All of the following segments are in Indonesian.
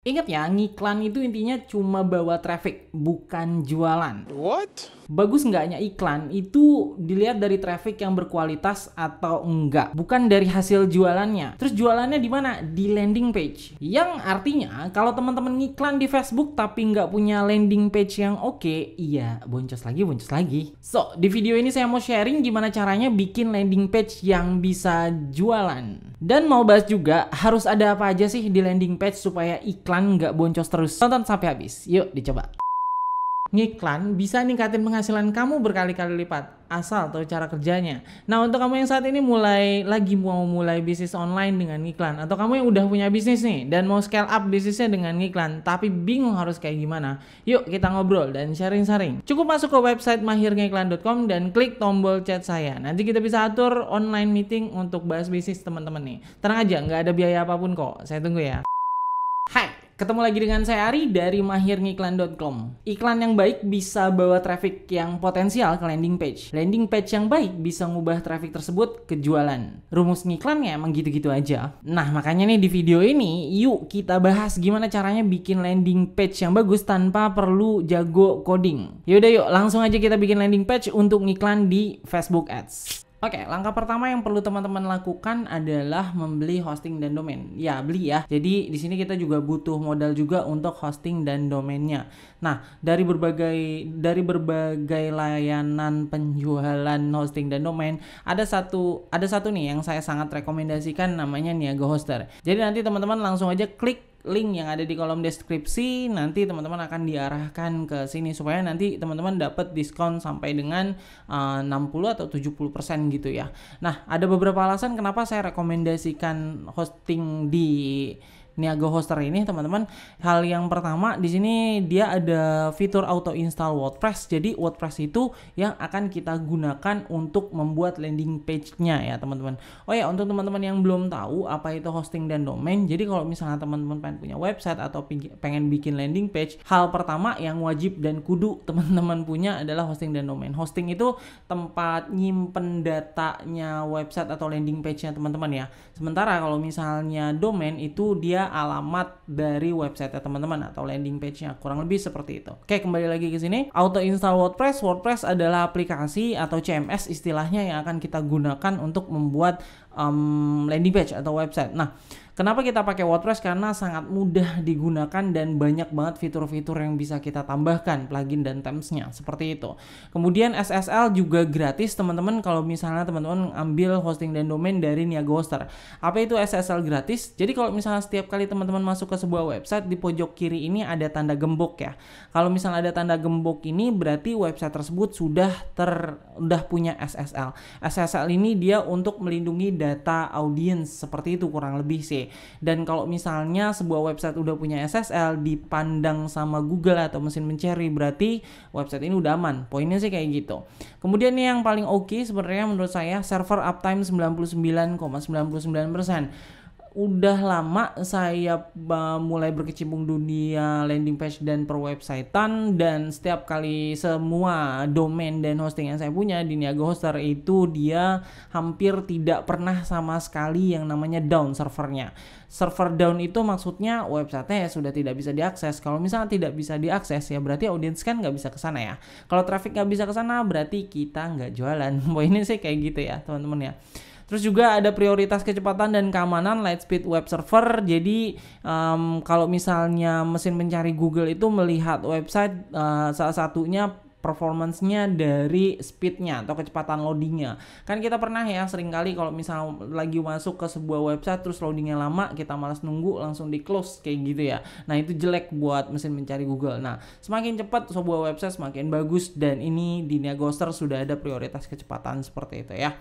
Ingat ya, ngiklan itu intinya cuma bawa traffic, bukan jualan. What? Bagus enggaknya iklan itu dilihat dari traffic yang berkualitas atau enggak, bukan dari hasil jualannya. Terus jualannya di mana? Di landing page. Yang artinya kalau teman-teman ngiklan di Facebook tapi nggak punya landing page yang oke, iya boncos lagi. So, di video ini saya mau sharing gimana caranya bikin landing page yang bisa jualan. Dan mau bahas juga harus ada apa aja sih di landing page supaya iklan nggak boncos terus. Tonton sampai habis. Yuk dicoba. Ngiklan bisa ningkatin penghasilan kamu berkali-kali lipat, asal tahu cara kerjanya. Nah, untuk kamu yang saat ini mau mulai bisnis online dengan ngiklan, atau kamu yang udah punya bisnis nih dan mau scale up bisnisnya dengan ngiklan tapi bingung harus kayak gimana, yuk kita ngobrol dan sharing-sharing. Cukup masuk ke website mahirngiklan.com dan klik tombol chat saya. Nanti kita bisa atur online meeting untuk bahas bisnis teman-teman nih. Tenang aja, nggak ada biaya apapun kok. Saya tunggu ya. Hai, ketemu lagi dengan saya Ari dari mahirngiklan.com. Iklan yang baik bisa bawa traffic yang potensial ke landing page. Landing page yang baik bisa ngubah traffic tersebut ke jualan. Rumus ngiklannya emang gitu-gitu aja. Nah, makanya nih di video ini, yuk kita bahas gimana caranya bikin landing page yang bagus tanpa perlu jago coding. Yaudah yuk, langsung aja kita bikin landing page untuk ngiklan di Facebook Ads. Oke, langkah pertama yang perlu teman-teman lakukan adalah membeli hosting dan domain. Ya, beli ya. Jadi di sini kita juga butuh modal juga untuk hosting dan domainnya. Nah, dari berbagai layanan penjualan hosting dan domain, ada satu nih yang saya sangat rekomendasikan, namanya Niaga Hoster. Jadi nanti teman-teman langsung aja klik link yang ada di kolom deskripsi, nanti teman-teman akan diarahkan ke sini supaya nanti teman-teman dapat diskon sampai dengan 60 atau 70% gitu ya. Nah, ada beberapa alasan kenapa saya rekomendasikan hosting di Niaga Hoster ini, teman-teman. Hal yang pertama, di sini dia ada fitur auto install WordPress. Jadi WordPress itu yang akan kita gunakan untuk membuat landing page-nya ya, teman-teman. Oh ya, untuk teman-teman yang belum tahu apa itu hosting dan domain, jadi kalau misalnya teman-teman pengen punya website atau pengen bikin landing page, hal pertama yang wajib dan kudu teman-teman punya adalah hosting dan domain. Hosting itu tempat nyimpen datanya website atau landing page-nya teman-teman ya. Sementara kalau misalnya domain itu dia alamat dari website teman-teman atau landing page-nya, kurang lebih seperti itu. Oke, kembali lagi ke sini. Auto install WordPress. WordPress adalah aplikasi atau CMS istilahnya yang akan kita gunakan untuk membuat landing page atau website. Nah, kenapa kita pakai WordPress? Karena sangat mudah digunakan dan banyak banget fitur-fitur yang bisa kita tambahkan, plugin dan themes-nya, seperti itu. Kemudian SSL juga gratis, teman-teman, kalau misalnya teman-teman ambil hosting dan domain dari Niaga Hoster. Apa itu SSL gratis? Jadi kalau misalnya setiap kali teman-teman masuk ke sebuah website, di pojok kiri ini ada tanda gembok ya. Kalau misalnya ada tanda gembok ini, berarti website tersebut sudah punya SSL. SSL ini dia untuk melindungi data audiens, seperti itu kurang lebih sih. Dan kalau misalnya sebuah website udah punya SSL dipandang sama Google atau mesin pencari, berarti website ini udah aman. Poinnya sih kayak gitu. Kemudian nih yang paling oke sebenarnya menurut saya, server uptime 99,99%. Udah lama saya mulai berkecimpung dunia landing page dan perwebsitean, dan setiap kali semua domain dan hosting yang saya punya di Niaga Hoster itu dia hampir tidak pernah sama sekali yang namanya down servernya. Server down itu maksudnya websitenya sudah tidak bisa diakses. Kalau misalnya tidak bisa diakses ya berarti audiens kan nggak bisa kesana ya. Kalau traffic nggak bisa kesana berarti kita nggak jualan. Poinnya sih kayak gitu ya teman-teman ya. Terus juga ada prioritas kecepatan dan keamanan, Lightspeed Web Server. Jadi kalau misalnya mesin pencari Google itu melihat website, salah satunya performance-nya dari speed-nya atau kecepatan loading-nya. Kan kita pernah ya seringkali kalau misalnya lagi masuk ke sebuah website terus loading-nya lama, kita malas nunggu langsung di close kayak gitu ya. Nah, itu jelek buat mesin mencari Google. Nah, semakin cepat sebuah website semakin bagus, dan ini di Niaga Hoster sudah ada prioritas kecepatan seperti itu ya.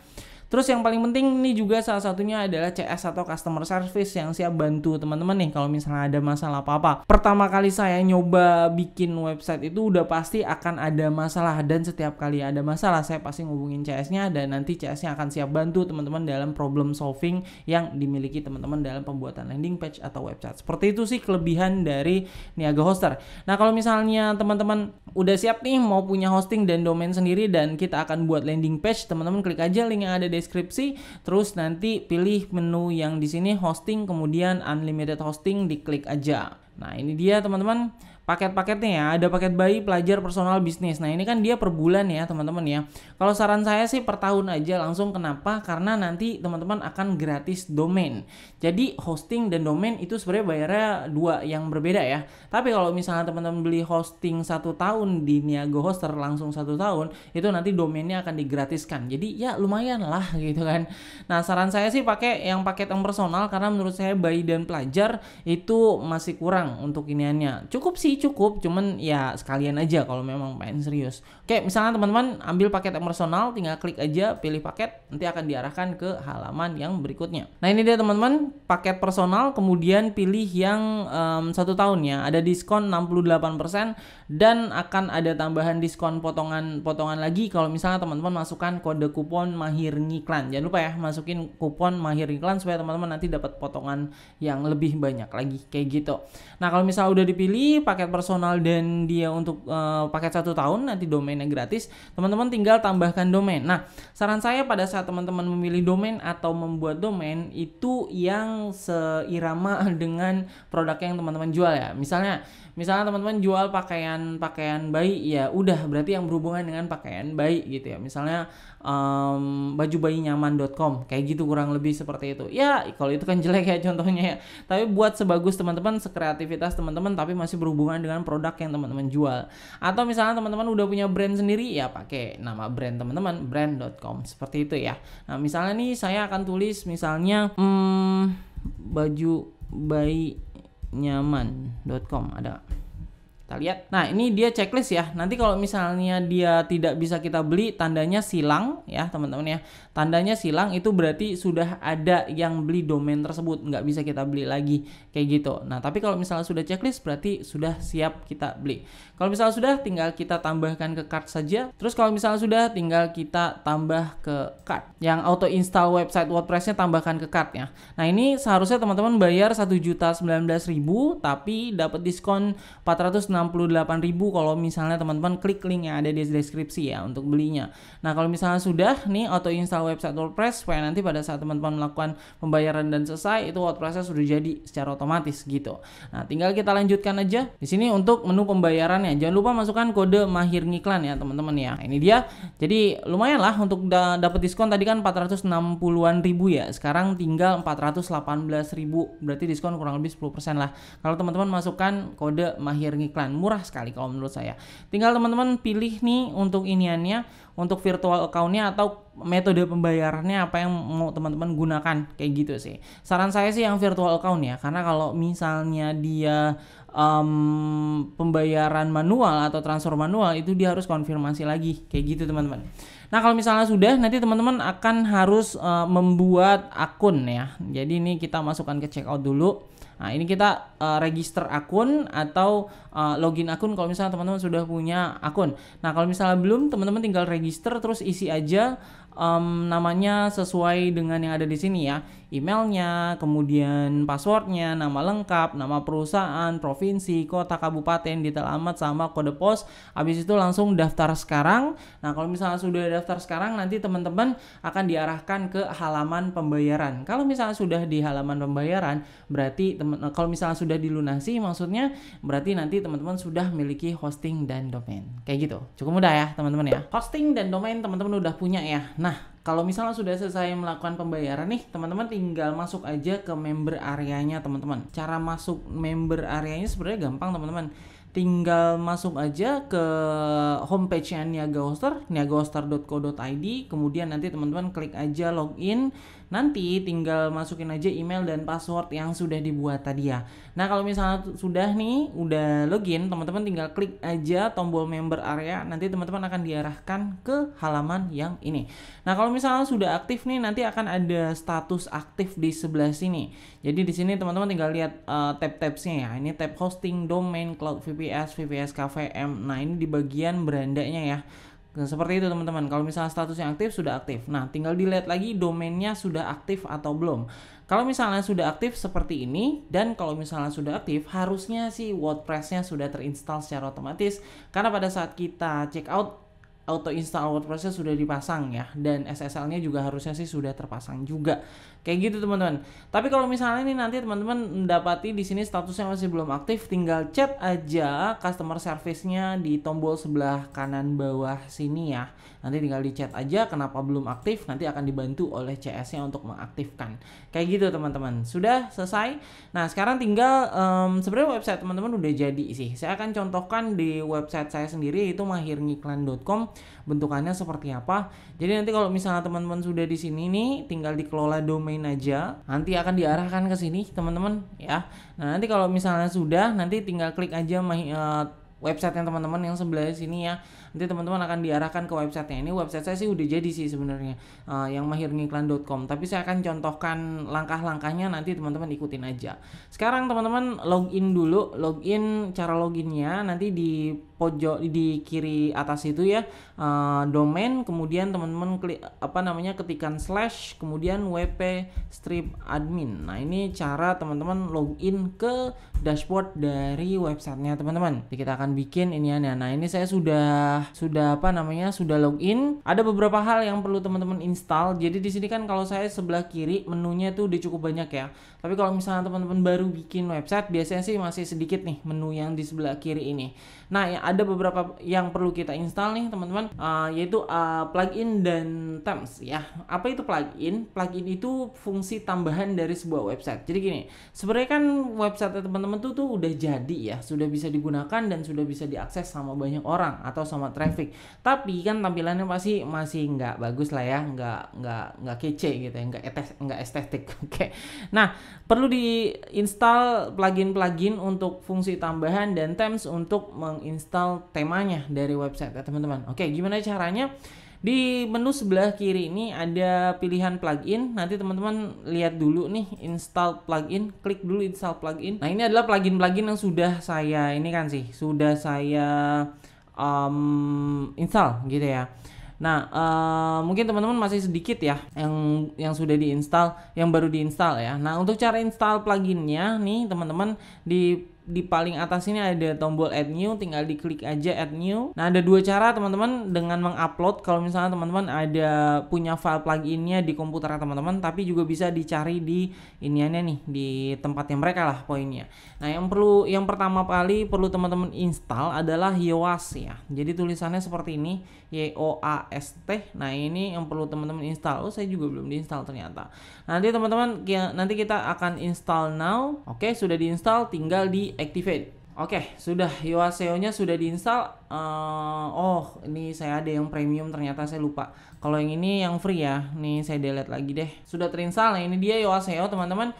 Terus yang paling penting ini juga salah satunya adalah CS atau customer service yang siap bantu teman-teman nih kalau misalnya ada masalah apa-apa. Pertama kali saya nyoba bikin website itu udah pasti akan ada masalah, dan setiap kali ada masalah saya pasti ngubungin CS-nya, dan nanti CS-nya akan siap bantu teman-teman dalam problem solving yang dimiliki teman-teman dalam pembuatan landing page atau website. Seperti itu sih kelebihan dari Niaga Hoster. Nah, kalau misalnya teman-teman udah siap nih mau punya hosting dan domain sendiri dan kita akan buat landing page, teman-teman klik aja link yang ada di deskripsi, terus nanti pilih menu yang di sini hosting, kemudian unlimited hosting, diklik aja. Nah ini dia teman-teman paket-paketnya ya, ada paket bayi, pelajar, personal, bisnis. Nah ini kan dia per bulan ya teman-teman ya. Kalau saran saya sih per tahun aja langsung. Kenapa? Karena nanti teman-teman akan gratis domain. Jadi hosting dan domain itu sebenarnya bayarnya dua yang berbeda ya. Tapi kalau misalnya teman-teman beli hosting 1 tahun di Niaga Hoster langsung 1 tahun, itu nanti domainnya akan digratiskan. Jadi ya lumayan lah gitu kan. Nah saran saya sih pakai yang paket yang personal, karena menurut saya bayi dan pelajar itu masih kurang untuk iniannya. Cukup, cuman ya sekalian aja kalau memang pengen serius. Oke, misalnya teman-teman ambil paket yang personal, tinggal klik aja pilih paket, nanti akan diarahkan ke halaman yang berikutnya. Nah ini dia teman-teman, paket personal, kemudian pilih yang 1 tahun ya, ada diskon 68% dan akan ada tambahan diskon potongan lagi kalau misalnya teman-teman masukkan kode kupon Mahir Ngiklan. Jangan lupa ya, masukin kupon Mahir Ngiklan supaya teman-teman nanti dapat potongan yang lebih banyak lagi kayak gitu. Nah kalau misalnya udah dipilih paket personal dan dia untuk paket 1 tahun, nanti domainnya gratis, teman-teman tinggal tambahkan domain. Nah saran saya pada saat teman-teman memilih domain atau membuat domain itu yang seirama dengan produk yang teman-teman jual ya. Misalnya teman-teman jual pakaian bayi, ya udah berarti yang berhubungan dengan pakaian bayi gitu ya. Misalnya bajubayinyaman.com kayak gitu, kurang lebih seperti itu ya. Kalau itu kan jelek ya contohnya ya, tapi buat sebagus teman-teman, sekreativitas teman-teman, tapi masih berhubungan dengan produk yang teman-teman jual. Atau misalnya teman-teman udah punya brand sendiri, ya pakai nama brand teman-teman, brand.com seperti itu ya. Nah misalnya nih saya akan tulis misalnya bajubayinyaman.com, ada. Kita lihat. Nah, ini dia checklist ya. Nanti kalau misalnya dia tidak bisa kita beli, tandanya silang ya, teman-teman ya. Tandanya silang itu berarti sudah ada yang beli domain tersebut, nggak bisa kita beli lagi kayak gitu. Nah, tapi kalau misalnya sudah checklist berarti sudah siap kita beli. Kalau misalnya sudah, tinggal kita tambahkan ke cart saja. Terus kalau misalnya sudah, tinggal kita tambah ke cart. Yang auto install website WordPress-nya tambahkan ke cart ya. Nah, ini seharusnya teman-teman bayar 1.019.000 tapi dapat diskon 468.000 kalau misalnya teman-teman klik link yang ada di deskripsi ya untuk belinya. Nah, kalau misalnya sudah nih auto install website WordPress, supaya nanti pada saat teman-teman melakukan pembayaran dan selesai, itu WordPress-nya sudah jadi secara otomatis gitu. Nah, tinggal kita lanjutkan aja. Di sini untuk menu pembayarannya, jangan lupa masukkan kode Mahir Ngiklan ya teman-teman ya. Ini dia. Jadi lumayan lah untuk dapat diskon. Tadi kan 460-an ribu ya, sekarang tinggal 418.000, berarti diskon kurang lebih 10% lah kalau teman-teman masukkan kode Mahir Ngiklan. Murah sekali kalau menurut saya. Tinggal teman-teman pilih nih untuk iniannya, untuk virtual account-nya atau metode pembayarannya apa yang mau teman-teman gunakan, kayak gitu sih. Saran saya sih yang virtual account ya, karena kalau misalnya dia pembayaran manual atau transfer manual, itu dia harus konfirmasi lagi kayak gitu teman-teman. Nah kalau misalnya sudah, nanti teman-teman akan harus membuat akun ya. Jadi ini kita masukkan ke checkout dulu. Nah ini kita register akun atau login akun kalau misalnya teman-teman sudah punya akun. Nah kalau misalnya belum, teman-teman tinggal register terus isi aja namanya sesuai dengan yang ada di sini ya. Emailnya, kemudian passwordnya, nama lengkap, nama perusahaan, provinsi, kota, kabupaten, detail alamat, sama kode pos. Habis itu langsung daftar sekarang. Nah kalau misalnya sudah daftar sekarang, nanti teman-teman akan diarahkan ke halaman pembayaran. Kalau misalnya sudah di halaman pembayaran, berarti kalau misalnya sudah dilunasi, maksudnya berarti nanti teman-teman sudah memiliki hosting dan domain. Kayak gitu. Cukup mudah ya teman-teman ya. Hosting dan domain teman-teman udah punya ya. Nah kalau misalnya sudah selesai melakukan pembayaran nih, teman-teman tinggal masuk aja ke member areanya teman-teman. Cara masuk member areanya sebenarnya gampang teman-teman. Tinggal masuk aja ke homepage-nya Niaga Hoster, niagahoster.co.id, kemudian nanti teman-teman klik aja login. Nanti tinggal masukin aja email dan password yang sudah dibuat tadi ya. Nah kalau misalnya sudah nih, udah login, teman-teman tinggal klik aja tombol member area. Nanti teman-teman akan diarahkan ke halaman yang ini. Nah kalau misalnya sudah aktif nih, nanti akan ada status aktif di sebelah sini. Jadi di sini teman-teman tinggal lihat tab-tabsnya ya. Ini tab hosting, domain, cloud VPS, VPS KVM. Nah ini di bagian berandanya ya. Nah, seperti itu teman-teman. Kalau misalnya statusnya aktif, sudah aktif. Nah, tinggal dilihat lagi domainnya sudah aktif atau belum. Kalau misalnya sudah aktif seperti ini, dan kalau misalnya sudah aktif, harusnya sih WordPress-nya sudah terinstall secara otomatis. Karena pada saat kita check out auto install WordPress-nya sudah dipasang ya, dan SSL-nya juga harusnya sih sudah terpasang juga. Kayak gitu teman-teman. Tapi kalau misalnya nih nanti teman-teman mendapati di sini statusnya masih belum aktif, tinggal chat aja customer service-nya di tombol sebelah kanan bawah sini ya. Nanti tinggal di chat aja kenapa belum aktif, nanti akan dibantu oleh CS-nya untuk mengaktifkan. Kayak gitu teman-teman. Sudah selesai. Nah, sekarang tinggal sebenarnya website teman-teman udah jadi sih. Saya akan contohkan di website saya sendiri, yaitu mahirngiklan.com. Bentukannya seperti apa. Jadi nanti kalau misalnya teman-teman sudah di sini nih, tinggal dikelola domain aja. Nanti akan diarahkan ke sini teman-teman ya. Nah, nanti kalau misalnya sudah, nanti tinggal klik aja website yang teman-teman yang sebelah sini ya. Nanti teman-teman akan diarahkan ke websitenya. Ini website saya sih udah jadi sih sebenarnya, yang mahirngiklan.com. Tapi saya akan contohkan langkah-langkahnya, nanti teman-teman ikutin aja. Sekarang teman-teman login dulu. Cara loginnya nanti di pojok di kiri atas itu ya, domain, kemudian teman-teman klik ketikan / kemudian wp-admin. Nah, ini cara teman-teman login ke dashboard dari websitenya teman-teman. Jadi kita akan bikin ini ya. Nah, ini saya sudah login. Ada beberapa hal yang perlu teman-teman install. Jadi di sini kan kalau saya sebelah kiri menunya tuh udah cukup banyak ya. Tapi kalau misalnya teman-teman baru bikin website, biasanya sih masih sedikit nih menu yang di sebelah kiri ini. Nah, ya, ada beberapa yang perlu kita install nih teman-teman, yaitu plugin dan themes ya. Apa itu plugin? Plugin itu fungsi tambahan dari sebuah website. Jadi gini, sebenarnya kan website teman-teman tuh udah jadi ya, sudah bisa digunakan dan sudah bisa diakses sama banyak orang atau sama traffic. Tapi kan tampilannya pasti masih nggak bagus lah ya, nggak kece gitu ya, nggak estetik. Oke. Nah, perlu diinstal plugin-plugin untuk fungsi tambahan dan themes untuk menginstal temanya dari website ya teman-teman. Oke, gimana caranya? Di menu sebelah kiri ini ada pilihan plugin. Nanti teman-teman lihat dulu nih, install plugin, klik dulu install plugin. Nah, ini adalah plugin-plugin yang sudah saya install gitu ya. Nah, mungkin teman-teman masih sedikit ya yang sudah diinstal, yang baru diinstal ya. Nah, untuk cara install pluginnya nih teman-teman, di paling atas ini ada tombol add new, tinggal diklik aja add new. Nah, ada dua cara teman-teman dengan mengupload. Kalau misalnya teman-teman ada punya file pluginnya di komputer teman-teman, tapi juga bisa dicari di iniannya nih, di tempatnya mereka lah poinnya. Nah, yang pertama kali perlu teman-teman install adalah Yoast ya. Jadi tulisannya seperti ini, YOAST. Nah, ini yang perlu teman-teman install. Oh, saya juga belum diinstal ternyata. Nanti teman-teman, nanti kita akan install now. Oke, sudah diinstal, tinggal di activate. Oke, sudah, Yoast SEO-nya sudah diinstal. Ini saya ada yang premium, ternyata saya lupa. Kalau yang ini yang free ya. Nih saya delete lagi deh. Sudah terinstall. Nah, ini dia Yoast SEO teman-teman.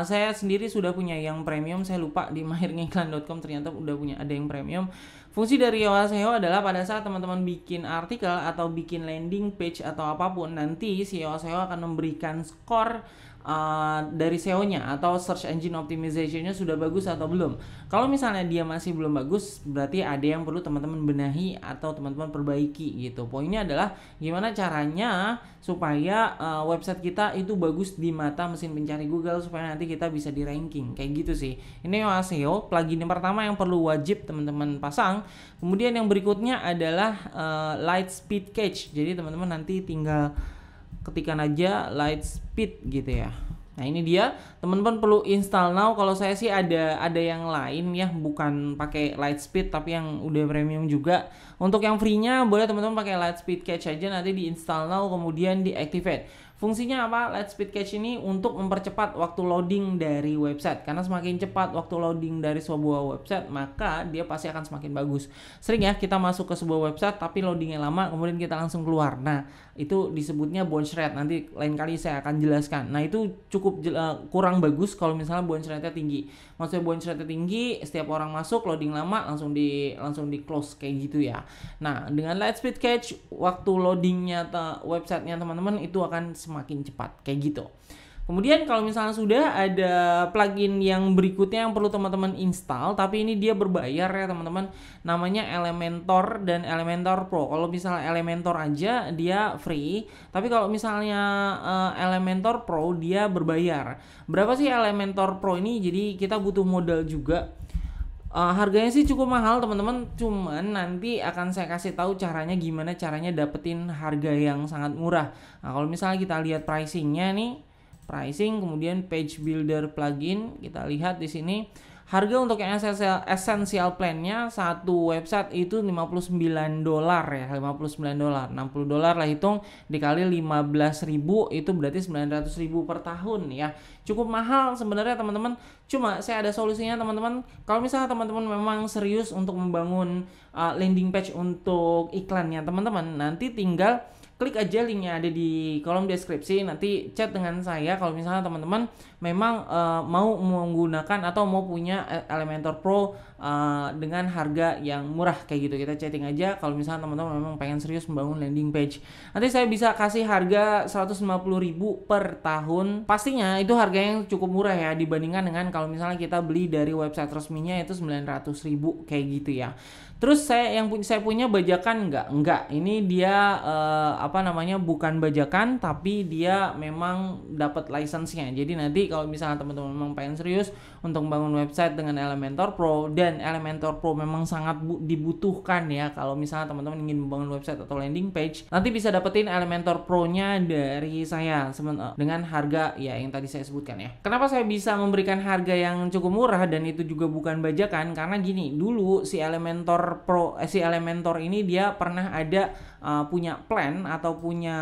Saya sendiri sudah punya yang premium, saya lupa di mahirngiklan.com ternyata ada yang premium. Fungsi dari Yoast SEO adalah pada saat teman-teman bikin artikel atau bikin landing page atau apapun, nanti si Yoast SEO akan memberikan skor dari SEO-nya atau search engine optimization-nya sudah bagus atau belum. Kalau misalnya dia masih belum bagus, berarti ada yang perlu teman-teman benahi atau teman-teman perbaiki gitu. Poinnya adalah gimana caranya supaya website kita itu bagus di mata mesin pencari Google, supaya nanti kita bisa di ranking kayak gitu sih. Ini Yoast SEO, plugin yang pertama yang perlu wajib teman-teman pasang. Kemudian yang berikutnya adalah Lightspeed Cache. Jadi teman-teman nanti tinggal ketikan aja Lightspeed gitu ya. Nah, ini dia teman-teman perlu install now. Kalau saya sih ada yang lain ya, bukan pakai Lightspeed tapi yang udah premium juga. Untuk yang free-nya boleh teman-teman pakai Lightspeed Cache aja, nanti di install now kemudian di activate. Fungsinya apa? Lightspeed Cache ini untuk mempercepat waktu loading dari website. Karena semakin cepat waktu loading dari sebuah website, maka dia pasti akan semakin bagus. Sering ya kita masuk ke sebuah website tapi loadingnya lama, kemudian kita langsung keluar. Nah, itu disebutnya bounce rate. Nanti lain kali saya akan jelaskan. Nah, itu cukup kurang bagus kalau misalnya bounce rate-nya tinggi. Maksudnya bounce rate-nya tinggi, setiap orang masuk loading lama langsung di close kayak gitu ya. Nah, dengan Lightspeed Cache, waktu loadingnya websitenya teman-teman itu akan semakin cepat kayak gitu. Kemudian kalau misalnya sudah ada plugin yang berikutnya yang perlu teman-teman install, tapi ini dia berbayar ya teman-teman, namanya Elementor dan Elementor Pro. Kalau misalnya Elementor aja dia free, tapi kalau misalnya Elementor Pro dia berbayar. Berapa sih Elementor Pro ini? Jadi kita butuh modal juga. Harganya sih cukup mahal teman-teman, cuman nanti akan saya kasih tahu gimana caranya dapetin harga yang sangat murah. Nah, kalau misalnya kita lihat pricingnya nih, pricing kemudian page builder plugin, kita lihat di sini harga untuk yang essential plan-nya satu website itu $59 ya, $59, $60 lah hitung dikali 15.000 itu berarti 900.000 per tahun ya. Cukup mahal sebenarnya teman-teman. Cuma saya ada solusinya teman-teman. Kalau misalnya teman-teman memang serius untuk membangun landing page untuk iklannya teman-teman, nanti tinggal klik aja linknya ada di kolom deskripsi, nanti chat dengan saya kalau misalnya teman-teman memang mau menggunakan atau mau punya Elementor Pro dengan harga yang murah kayak gitu. Kita chatting aja kalau misalnya teman-teman memang pengen serius membangun landing page. Nanti saya bisa kasih harga 150.000 per tahun. Pastinya itu harga yang cukup murah ya dibandingkan dengan kalau misalnya kita beli dari website resminya itu 900.000 kayak gitu ya. Terus saya punya bajakan enggak. Ini dia bukan bajakan tapi dia memang dapat license-nya. Jadi nanti kalau misalnya teman-teman memang pengen serius untuk membangun website dengan Elementor Pro, dan Elementor Pro memang sangat dibutuhkan ya kalau misalnya teman-teman ingin membangun website atau landing page, nanti bisa dapetin Elementor Pro-nya dari saya dengan harga ya yang tadi saya sebutkan ya. Kenapa saya bisa memberikan harga yang cukup murah dan itu juga bukan bajakan? Karena gini, dulu si Elementor ini dia pernah ada punya plan atau punya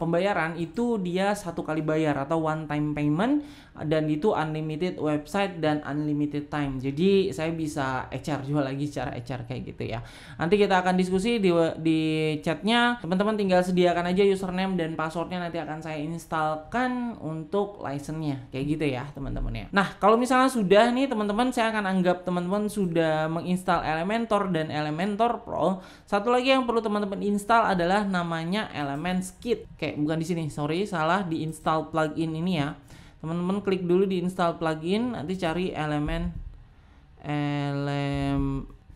pembayaran, itu dia satu kali bayar atau one time payment, dan itu unlimited website dan unlimited time. Jadi saya bisa HR jual lagi secara HR kayak gitu ya. Nanti kita akan diskusi di chatnya. Teman-teman tinggal sediakan aja username dan passwordnya, nanti akan saya instalkan untuk license-nya kayak gitu ya teman-teman ya. Nah kalau misalnya sudah nih teman-teman, saya akan anggap teman-teman sudah menginstal Elementor dan Elementor Pro. Satu lagi yang perlu teman-teman install adalah namanya Elements Kit. Oke, bukan di sini, sorry, salah, di install plugin ini ya. Teman-teman klik dulu di install plugin, nanti cari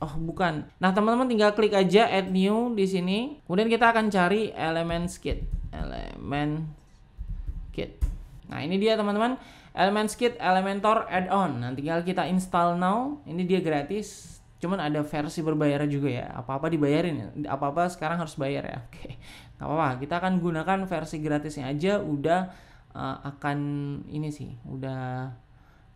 bukan. Nah, teman-teman tinggal klik aja add new di sini. Kemudian kita akan cari Elements Kit. Nah, ini dia teman-teman. Elements Kit Elementor add-on. Nah, tinggal kita install now. Ini dia gratis. Cuman ada versi berbayar juga ya. Apa-apa dibayarin. Apa-apa sekarang harus bayar ya. Oke. Gak apa-apa. Kita akan gunakan versi gratisnya aja. Udah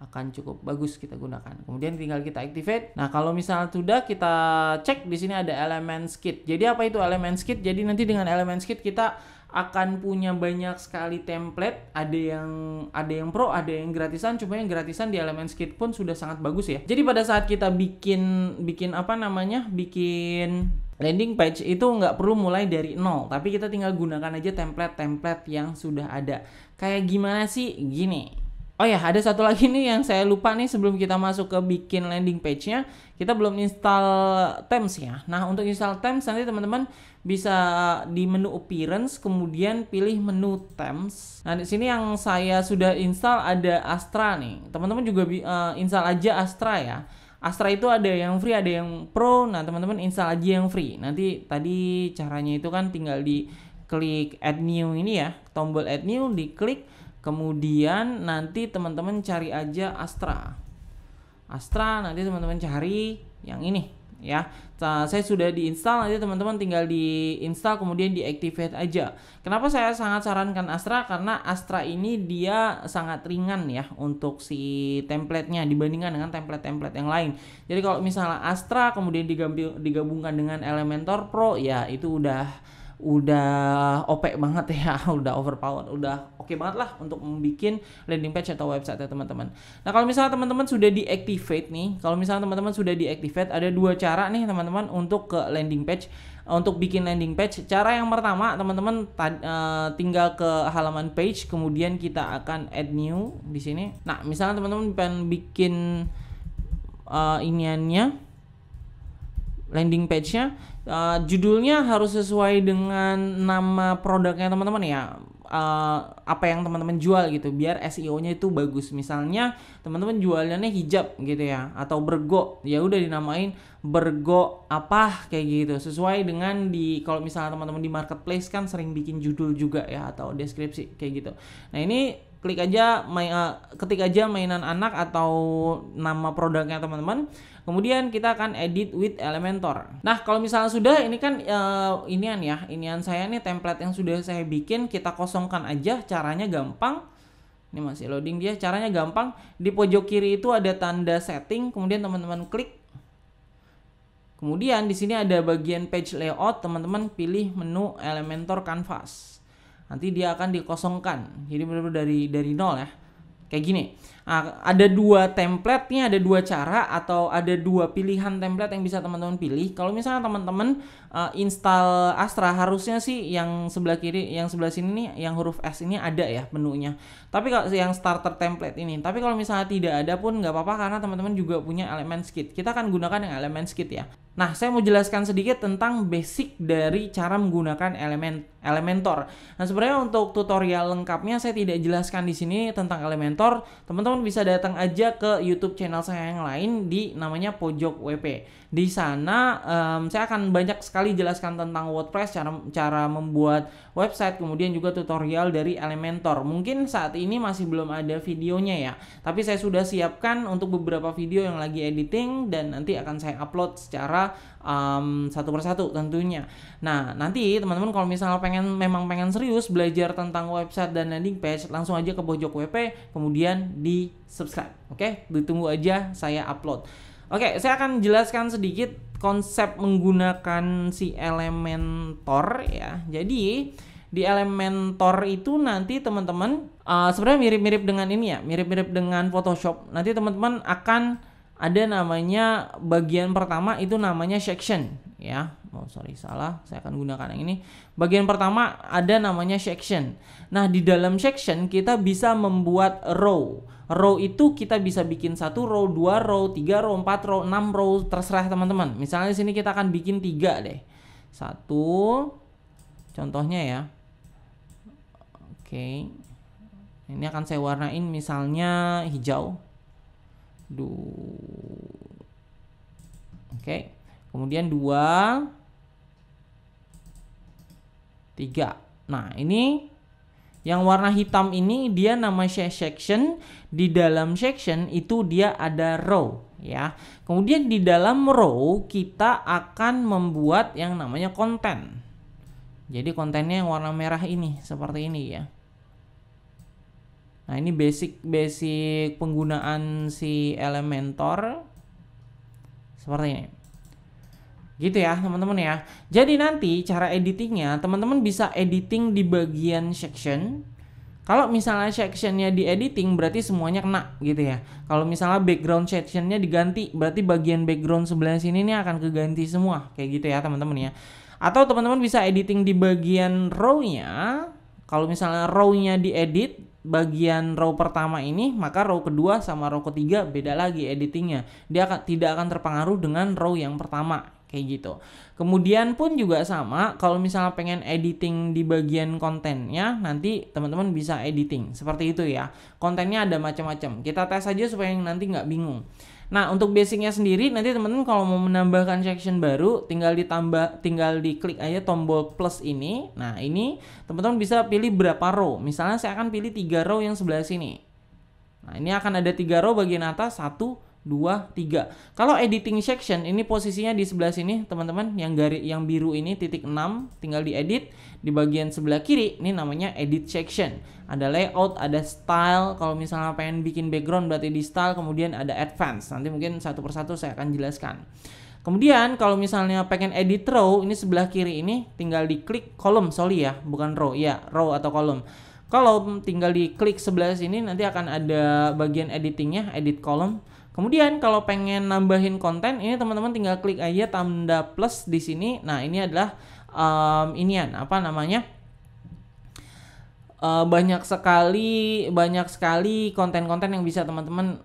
akan cukup bagus kita gunakan. Kemudian tinggal kita activate. Nah, kalau misalnya sudah, kita cek di sini ada Elements Kit. Jadi apa itu Elements Kit? Jadi nanti dengan Elements Kit kita akan punya banyak sekali template. Ada yang pro, ada yang gratisan. Cuma yang gratisan di Elements Kit pun sudah sangat bagus ya. Jadi pada saat kita bikin landing page itu nggak perlu mulai dari nol, tapi kita tinggal gunakan aja template-template yang sudah ada. Kayak gimana sih? Gini. Oh ya, ada satu lagi nih yang saya lupa nih sebelum kita masuk ke bikin landing page-nya, kita belum install themes ya. Nah, untuk install themes nanti teman-teman bisa di menu appearance, kemudian pilih menu themes. Nah, di sini yang saya sudah install ada Astra nih. Teman-teman juga install aja Astra ya. Astra itu ada yang free, ada yang pro. Nah, teman-teman install aja yang free. Nanti tadi caranya itu kan tinggal di klik add new ini ya, tombol add new diklik, kemudian nanti teman-teman cari aja Astra, nanti teman-teman cari yang ini ya. Nah, saya sudah diinstal, nanti teman-teman tinggal diinstal kemudian diactivate aja. Kenapa saya sangat sarankan Astra? Karena Astra ini dia sangat ringan ya untuk si template-nya dibandingkan dengan template-template yang lain. Jadi kalau misalnya Astra kemudian digabungkan dengan Elementor Pro ya itu udah OP banget ya, udah overpower, udah oke banget lah untuk membuat landing page atau website ya teman-teman. Nah, kalau misalnya teman-teman sudah deactivate nih, ada dua cara nih teman-teman untuk ke landing page. Untuk bikin landing page, cara yang pertama teman-teman tinggal ke halaman page, kemudian kita akan add new di sini. Nah, misalnya teman-teman pengen bikin landing page-nya, judulnya harus sesuai dengan nama produknya teman-teman ya, apa yang teman-teman jual gitu, biar SEO-nya itu bagus. Misalnya teman-teman jualannya hijab gitu ya, atau bergo, ya udah dinamain bergo apa kayak gitu, sesuai dengan kalau misalnya teman-teman di marketplace kan sering bikin judul juga ya atau deskripsi kayak gitu. Nah, ini klik aja ketik aja mainan anak atau nama produknya teman-teman. Kemudian kita akan edit with Elementor. Nah, kalau misalnya sudah, ini kan inian saya nih template yang sudah saya bikin, kita kosongkan aja. Caranya gampang. Ini masih loading dia. Caranya gampang. Di pojok kiri itu ada tanda setting, kemudian teman-teman klik. Kemudian di sini ada bagian page layout, teman-teman pilih menu Elementor Canvas. Nanti dia akan dikosongkan. Jadi benar-benar dari nol ya. Kayak gini. Nah, ada dua template nih, ada dua cara atau ada dua pilihan template yang bisa teman-teman pilih. Kalau misalnya teman-teman install Astra, harusnya sih yang sebelah kiri, yang sebelah sini nih, yang huruf S ini ada ya menunya. Tapi kalau yang starter template ini, tapi kalau misalnya tidak ada pun nggak apa-apa karena teman-teman juga punya Elements Kit. Kita akan gunakan yang Elements Kit ya. Nah, saya mau jelaskan sedikit tentang basic dari cara menggunakan Elementor. Nah, sebenarnya untuk tutorial lengkapnya saya tidak jelaskan di sini tentang Elementor. Teman-teman bisa datang aja ke YouTube channel saya yang lain di namanya Pojok WP. Di sana saya akan banyak sekali jelaskan tentang WordPress, cara membuat website, kemudian juga tutorial dari Elementor. Mungkin saat ini masih belum ada videonya ya, tapi saya sudah siapkan untuk beberapa video yang lagi editing dan nanti akan saya upload secara satu persatu tentunya. Nah, nanti teman-teman kalau misalnya memang pengen serius belajar tentang website dan landing page, langsung aja ke Pojok WP, kemudian di subscribe. Oke, ditunggu aja saya upload. Oke, saya akan jelaskan sedikit konsep menggunakan si Elementor ya. Jadi di Elementor itu nanti teman-teman sebenarnya mirip-mirip dengan ini ya, mirip-mirip dengan Photoshop. Nanti teman-teman akan ada namanya bagian pertama itu namanya section ya. Oh sorry, salah, saya akan gunakan yang ini. Bagian pertama ada namanya section. Nah, di dalam section kita bisa membuat row. Row itu kita bisa bikin 1 row, 2 row, 3 row, 4 row, 6 row, terserah teman-teman. Misalnya di sini kita akan bikin 3 deh. 1 contohnya ya. Oke. Ini akan saya warnain misalnya hijau. Oke. Kemudian 2 3. Nah, ini yang warna hitam ini dia nama section. Di dalam section itu dia ada row ya. Kemudian di dalam row kita akan membuat yang namanya konten. Jadi kontennya yang warna merah ini seperti ini ya. Nah, ini basic penggunaan si Elementor seperti ini. Gitu ya teman-teman ya. Jadi nanti cara editingnya teman-teman bisa editing di bagian section. Kalau misalnya sectionnya di editing berarti semuanya kena gitu ya. Kalau misalnya background sectionnya diganti berarti bagian background sebelah sini ini akan keganti semua. Kayak gitu ya teman-teman ya. Atau teman-teman bisa editing di bagian row-nya. Kalau misalnya row-nya diedit bagian row pertama ini, maka row kedua sama row ketiga beda lagi editingnya. Dia tidak akan terpengaruh dengan row yang pertama. Kayak gitu. Kemudian pun juga sama, kalau misalnya pengen editing di bagian kontennya, nanti teman-teman bisa editing seperti itu ya. Kontennya ada macam-macam. Kita tes aja supaya nanti nggak bingung. Nah, untuk basicnya sendiri nanti teman-teman kalau mau menambahkan section baru, tinggal diklik aja tombol plus ini. Nah, ini teman-teman bisa pilih berapa row. Misalnya saya akan pilih 3 row yang sebelah sini. Nah, ini akan ada 3 row bagian atas, 1 2 3. Kalau editing section ini posisinya di sebelah sini teman-teman, yang biru ini titik 6 tinggal diedit. Di bagian sebelah kiri ini namanya edit section. Ada layout, ada style. Kalau misalnya pengen bikin background berarti di style, kemudian ada advance. Nanti mungkin satu persatu saya akan jelaskan. Kemudian kalau misalnya pengen edit row, ini sebelah kiri ini tinggal diklik kolom, sorry ya, bukan row. Ya, row atau kolom. Kalau tinggal diklik sebelah sini nanti akan ada bagian editingnya, edit kolom. Kemudian kalau pengen nambahin konten, ini teman-teman tinggal klik aja tanda plus di sini. Nah, ini adalah banyak sekali konten-konten yang bisa teman-teman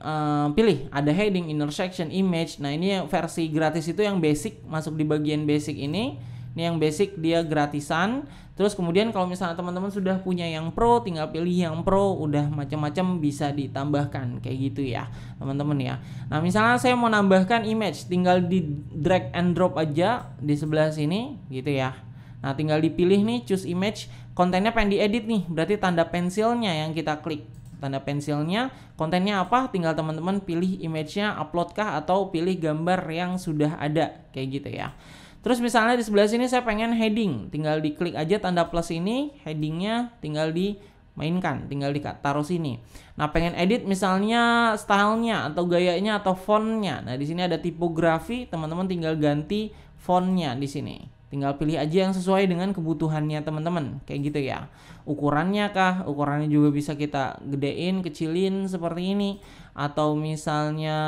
pilih. Ada heading, inner section, image. Nah, ini versi gratis itu yang basic, masuk di bagian basic ini. Ini yang basic, dia gratisan. Terus kemudian kalau misalnya teman-teman sudah punya yang pro, tinggal pilih yang pro, udah macam-macam bisa ditambahkan kayak gitu ya teman-teman ya. Nah, misalnya saya mau nambahkan image, tinggal di drag and drop aja di sebelah sini gitu ya. Nah, tinggal dipilih nih choose image, kontennya pengen diedit nih, berarti tanda pensilnya yang kita klik. tanda pensilnya. Kontennya apa? Tinggal teman-teman pilih image-nya, upload kah atau pilih gambar yang sudah ada, kayak gitu ya. Terus misalnya di sebelah sini saya pengen heading, tinggal diklik aja tanda plus ini, headingnya tinggal dimainkan, tinggal ditaruh sini. Nah, pengen edit misalnya stylenya atau gayanya atau fontnya. Nah, di sini ada tipografi, teman-teman tinggal ganti fontnya di sini. Tinggal pilih aja yang sesuai dengan kebutuhannya teman-teman, kayak gitu ya. Ukurannya kah? Ukurannya juga bisa kita gedein, kecilin seperti ini. Atau misalnya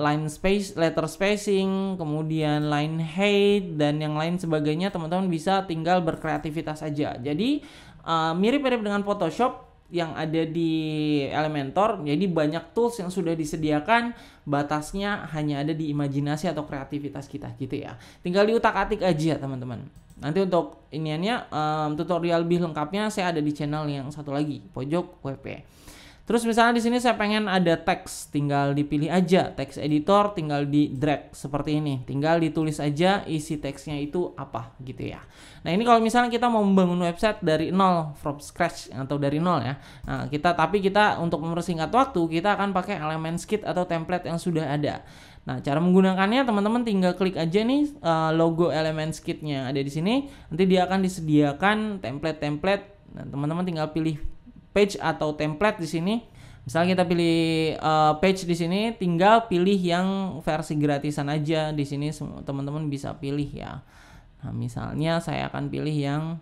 line space, letter spacing, kemudian line height dan yang lain sebagainya, teman-teman bisa tinggal berkreativitas aja. Jadi mirip-mirip dengan Photoshop yang ada di Elementor. Jadi banyak tools yang sudah disediakan, batasnya hanya ada di imajinasi atau kreativitas kita gitu ya. Tinggal diutak-atik aja teman-teman. Nanti untuk iniannya tutorial lebih lengkapnya saya ada di channel yang satu lagi, pojok WP. Terus misalnya di sini saya pengen ada teks, tinggal dipilih aja teks editor, tinggal di drag seperti ini, tinggal ditulis aja isi teksnya itu apa gitu ya. Nah, ini kalau misalnya kita mau membangun website dari nol, from scratch atau dari nol ya. Nah, tapi kita untuk mempersingkat waktu kita akan pakai Elemenskit atau template yang sudah ada. Nah, cara menggunakannya teman-teman tinggal klik aja nih logo Elemenskitnya ada di sini. Nanti dia akan disediakan template-template. Nah, teman-teman tinggal pilih page atau template di sini. Misalnya kita pilih page di sini, tinggal pilih yang versi gratisan aja di sini. Teman-teman bisa pilih ya. Nah, misalnya saya akan pilih yang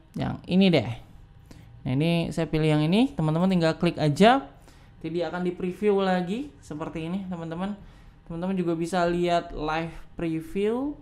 ini deh. Nah, ini saya pilih yang ini. Teman-teman tinggal klik aja. Nanti dia akan di preview lagi seperti ini, teman-teman. Teman-teman juga bisa lihat live preview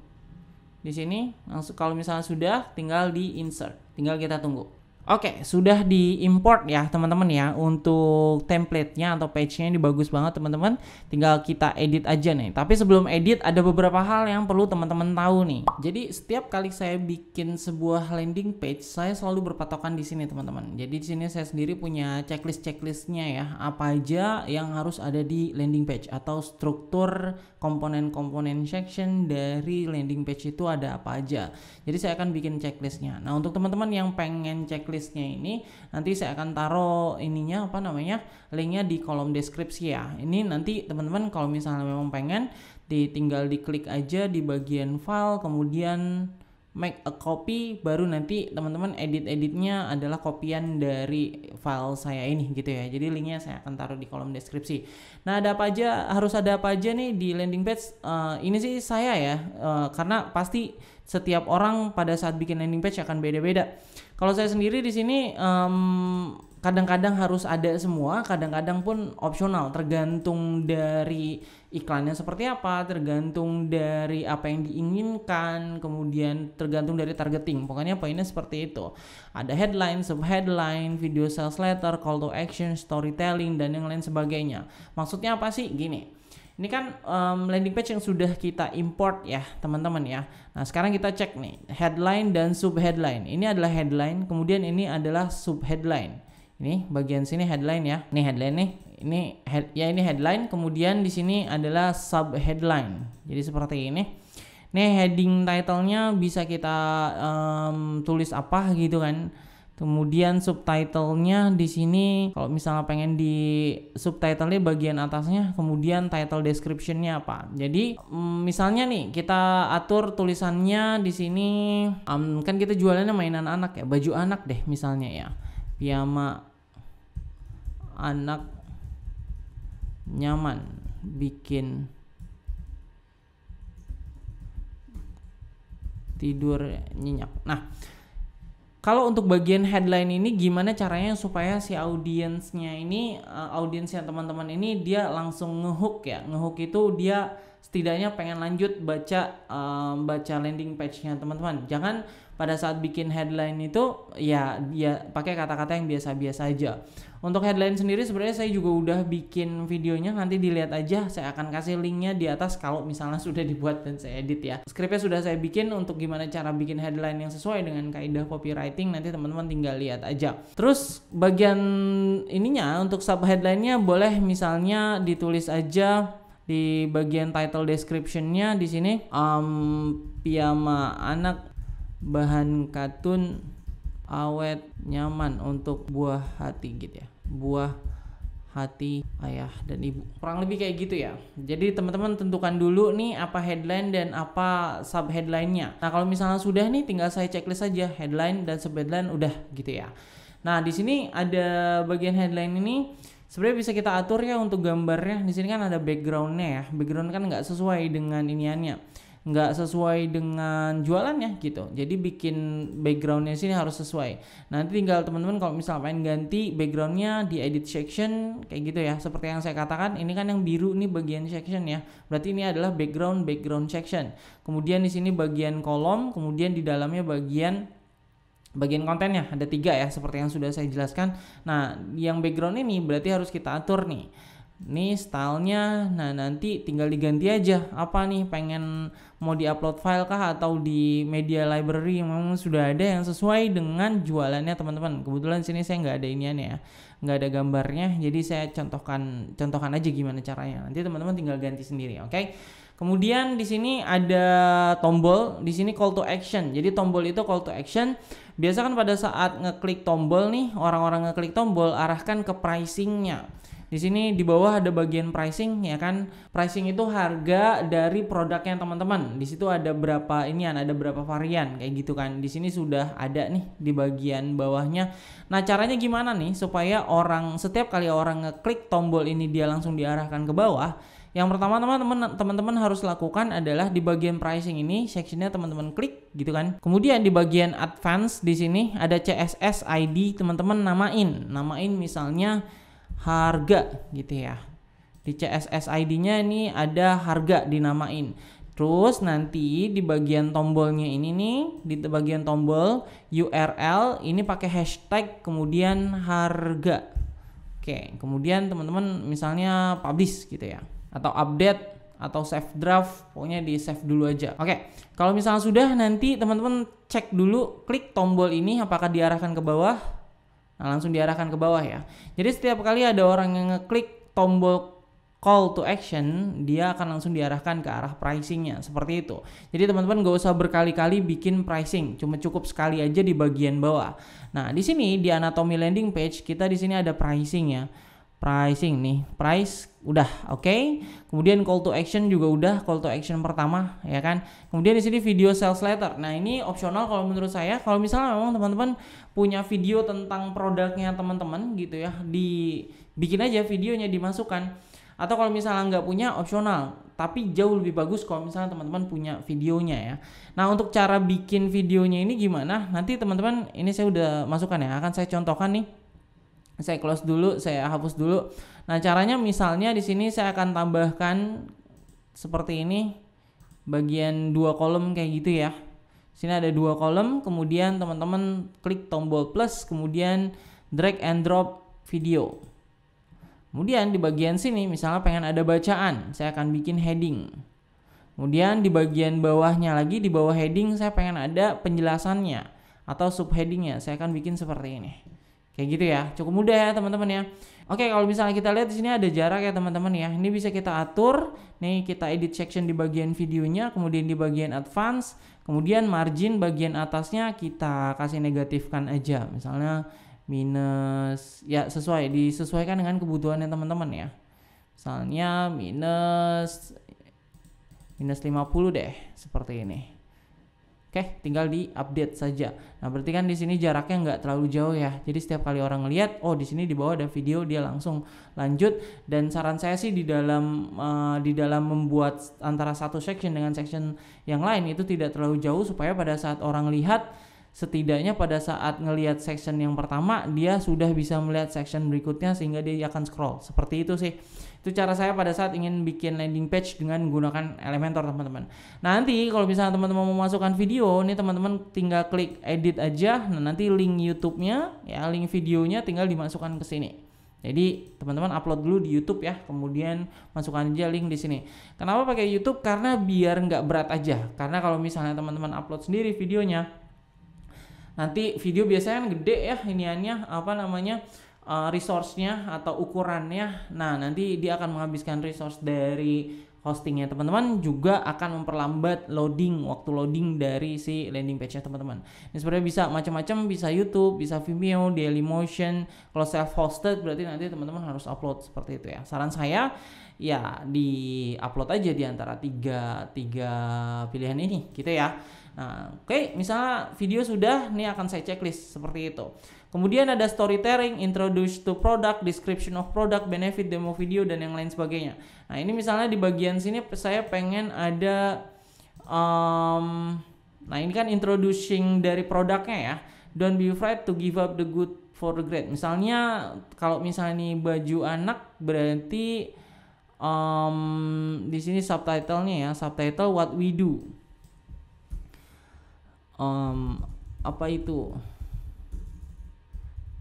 di sini. Langsung kalau misalnya sudah, tinggal di insert. Tinggal kita tunggu. Oke, sudah diimport ya teman-teman ya. Untuk template-nya atau page-nya ini bagus banget teman-teman. Tinggal kita edit aja nih. Tapi sebelum edit ada beberapa hal yang perlu teman-teman tahu nih. Jadi setiap kali saya bikin sebuah landing page, saya selalu berpatokan di sini teman-teman. Jadi di sini saya sendiri punya checklist-checklistnya ya. Apa aja yang harus ada di landing page atau struktur komponen-komponen section dari landing page itu ada apa aja. Jadi saya akan bikin checklistnya. Nah, untuk teman-teman yang pengen checklistnya ini, nanti saya akan taruh ininya linknya di kolom deskripsi ya. Ini nanti teman-teman kalau misalnya memang pengen, tinggal diklik aja di bagian file, kemudian make a copy, baru nanti teman-teman edit-editnya adalah kopian dari file saya ini gitu ya. Jadi linknya saya akan taruh di kolom deskripsi. Nah, harus ada apa aja nih di landing page. Ini sih saya ya, karena pasti setiap orang pada saat bikin landing page akan beda-beda. Kalau saya sendiri di sini kadang-kadang harus ada semua, kadang-kadang pun opsional, tergantung dari iklannya seperti apa, tergantung dari apa yang diinginkan, kemudian tergantung dari targeting. Pokoknya poinnya seperti itu. Ada headline, subheadline, video sales letter, call to action, storytelling, dan yang lain sebagainya. Maksudnya apa sih? Gini, ini kan landing page yang sudah kita import ya teman-teman ya. Nah, sekarang kita cek nih headline dan subheadline. Ini adalah headline, kemudian ini adalah subheadline. Ini bagian sini headline ya. Ini headline nih. Ini headline, kemudian di sini adalah subheadline. Jadi seperti ini. Nih heading title-nya bisa kita tulis apa gitu kan. Kemudian subtitle-nya di sini kalau misalnya pengen di subtitle-nya bagian atasnya, kemudian title description-nya apa. Jadi misalnya nih kita atur tulisannya di sini kan kita jualannya mainan anak ya, baju anak deh misalnya ya. Piyama anak nyaman bikin tidur nyenyak. Nah, kalau untuk bagian headline ini gimana caranya supaya si audiensnya ini, audiensnya teman-teman ini dia langsung ngehook ya. Ngehook itu dia setidaknya pengen lanjut baca landing page-nya teman-teman. Jangan pada saat bikin headline itu ya dia pakai kata-kata yang biasa-biasa aja. Untuk headline sendiri sebenarnya saya juga udah bikin videonya, nanti dilihat aja, saya akan kasih linknya di atas kalau misalnya sudah dibuat dan saya edit ya. Skripnya sudah saya bikin untuk gimana cara bikin headline yang sesuai dengan kaidah copywriting, nanti teman-teman tinggal lihat aja. Terus bagian ininya untuk sub headline-nya boleh misalnya ditulis aja di bagian title description-nya di sini piyama anak bahan katun awet nyaman untuk buah hati gitu ya. buah hati ayah dan ibu. Kurang lebih kayak gitu ya. Jadi teman-teman tentukan dulu nih apa headline dan apa sub headline-nya. Nah, kalau misalnya sudah nih tinggal saya checklist saja headline dan sub headline udah gitu ya. Nah, di sini ada bagian headline ini sebenarnya bisa kita atur ya untuk gambarnya. Di sini kan ada background-nya ya. Background kan nggak sesuai dengan iniannya, nggak sesuai dengan jualannya gitu. Jadi bikin backgroundnya sini harus sesuai. Nanti tinggal teman-teman kalau misalnya pengen ganti backgroundnya di edit section kayak gitu ya. Seperti yang saya katakan, ini kan yang biru nih bagian section ya. Berarti ini adalah background section. Kemudian di sini bagian kolom, kemudian di dalamnya bagian kontennya ada 3 ya, seperti yang sudah saya jelaskan. Nah, yang background ini berarti harus kita atur nih. Ini stylenya, nah nanti tinggal diganti aja apa nih, pengen mau diupload file kah atau di media library yang memang sudah ada yang sesuai dengan jualannya teman-teman. Kebetulan sini saya nggak ada iniannya ya, nggak ada gambarnya, jadi saya contohkan aja gimana caranya. Nanti teman-teman tinggal ganti sendiri, oke? Kemudian di sini ada tombol, di sini call to action. Jadi tombol itu call to action. Biasa kan pada saat ngeklik tombol nih, orang-orang ngeklik tombol arahkan ke pricingnya. Di sini di bawah ada bagian pricing ya kan. Pricing itu harga dari produknya teman-teman. Di situ ada berapa inian, ada berapa varian kayak gitu kan. Di sini sudah ada nih di bagian bawahnya. Nah, caranya gimana nih supaya setiap kali orang ngeklik tombol ini dia langsung diarahkan ke bawah? Yang pertama teman-teman harus lakukan adalah di bagian pricing ini sectionnya teman-teman klik gitu kan. Kemudian di bagian advance di sini ada CSS ID, teman-teman namain misalnya harga gitu ya. Di CSS ID-nya ini ada harga dinamain. Terus nanti di bagian tombolnya ini nih, di bagian tombol URL ini pakai hashtag kemudian harga. Oke, kemudian teman-teman misalnya publish gitu ya, atau update atau save draft, pokoknya di save dulu aja. Oke, kalau misalnya sudah, nanti teman-teman cek dulu, klik tombol ini apakah diarahkan ke bawah. Nah, langsung diarahkan ke bawah ya. Jadi setiap kali ada orang yang ngeklik tombol call to action, dia akan langsung diarahkan ke arah pricingnya, seperti itu. Jadi teman-teman gak usah berkali-kali bikin pricing, cuma cukup sekali aja di bagian bawah. Nah, di sini di anatomy landing page kita di sini ada pricing ya. Pricing nih, price udah oke. Kemudian call to action juga udah, call to action pertama ya kan. Kemudian di sini video sales letter. Nah, ini opsional kalau menurut saya. Kalau misalnya memang teman-teman punya video tentang produknya teman-teman gitu ya, dibikin aja videonya, dimasukkan. Atau kalau misalnya nggak punya, opsional. Tapi jauh lebih bagus kalau misalnya teman-teman punya videonya ya. Nah, untuk cara bikin videonya ini gimana? Nanti teman-teman, ini saya udah masukkan ya, akan saya contohkan nih. Saya close dulu, saya hapus dulu. Nah, caranya misalnya di sini saya akan tambahkan seperti ini, bagian 2 kolom kayak gitu ya. Sini ada 2 kolom, kemudian teman-teman klik tombol plus, kemudian drag and drop video. Kemudian di bagian sini misalnya pengen ada bacaan, saya akan bikin heading. Kemudian di bagian bawahnya lagi, di bawah heading saya pengen ada penjelasannya atau subheadingnya, saya akan bikin seperti ini. Kayak gitu ya, cukup mudah ya teman-teman ya. Oke, kalau misalnya kita lihat di sini ada jarak ya teman-teman ya. Ini bisa kita atur. Nih kita edit section di bagian videonya, kemudian di bagian advance, kemudian margin bagian atasnya kita kasih negatifkan aja. Misalnya minus, ya disesuaikan dengan kebutuhannya teman-teman ya. Misalnya minus 50 deh, seperti ini. Oke, tinggal di update saja. Nah, berarti kan di sini jaraknya nggak terlalu jauh ya. Jadi setiap kali orang ngelihat, oh di sini di bawah ada video, dia langsung lanjut. Dan saran saya sih di dalam membuat antara satu section dengan section yang lain itu tidak terlalu jauh, supaya pada saat orang lihat, setidaknya pada saat ngelihat section yang pertama dia sudah bisa melihat section berikutnya sehingga dia akan scroll. Seperti itu sih. Itu cara saya pada saat ingin bikin landing page dengan menggunakan Elementor teman-teman. Nanti kalau misalnya teman-teman mau masukkan video, nih teman-teman tinggal klik edit aja. Nah, nanti link YouTube-nya ya, link videonya tinggal dimasukkan ke sini. Jadi teman-teman upload dulu di YouTube ya, kemudian masukkan aja link di sini. Kenapa pakai YouTube? Karena biar nggak berat aja. Karena kalau misalnya teman-teman upload sendiri videonya, nanti video biasanya kan gede ya iniannya, resource-nya atau ukurannya. Nah, nanti dia akan menghabiskan resource dari hostingnya teman-teman juga akan memperlambat waktu loading dari si landing page-nya teman-teman. Ini sebenarnya bisa macam-macam, bisa YouTube, bisa Vimeo, Dailymotion. Kalau self hosted berarti nanti teman-teman harus upload seperti itu ya. Saran saya ya di upload aja di antara tiga pilihan ini gitu ya. Nah, oke, misalnya video sudah, nih akan saya checklist seperti itu. Kemudian ada storytelling, introduce to product, description of product, benefit, demo video, dan yang lain sebagainya. Nah, ini misalnya di bagian sini saya pengen ada, nah ini kan introducing dari produknya ya. Don't be afraid to give up the good for the great. Misalnya kalau misalnya nih baju anak berarti di sini subtitlenya ya, subtitle what we do. Apa itu?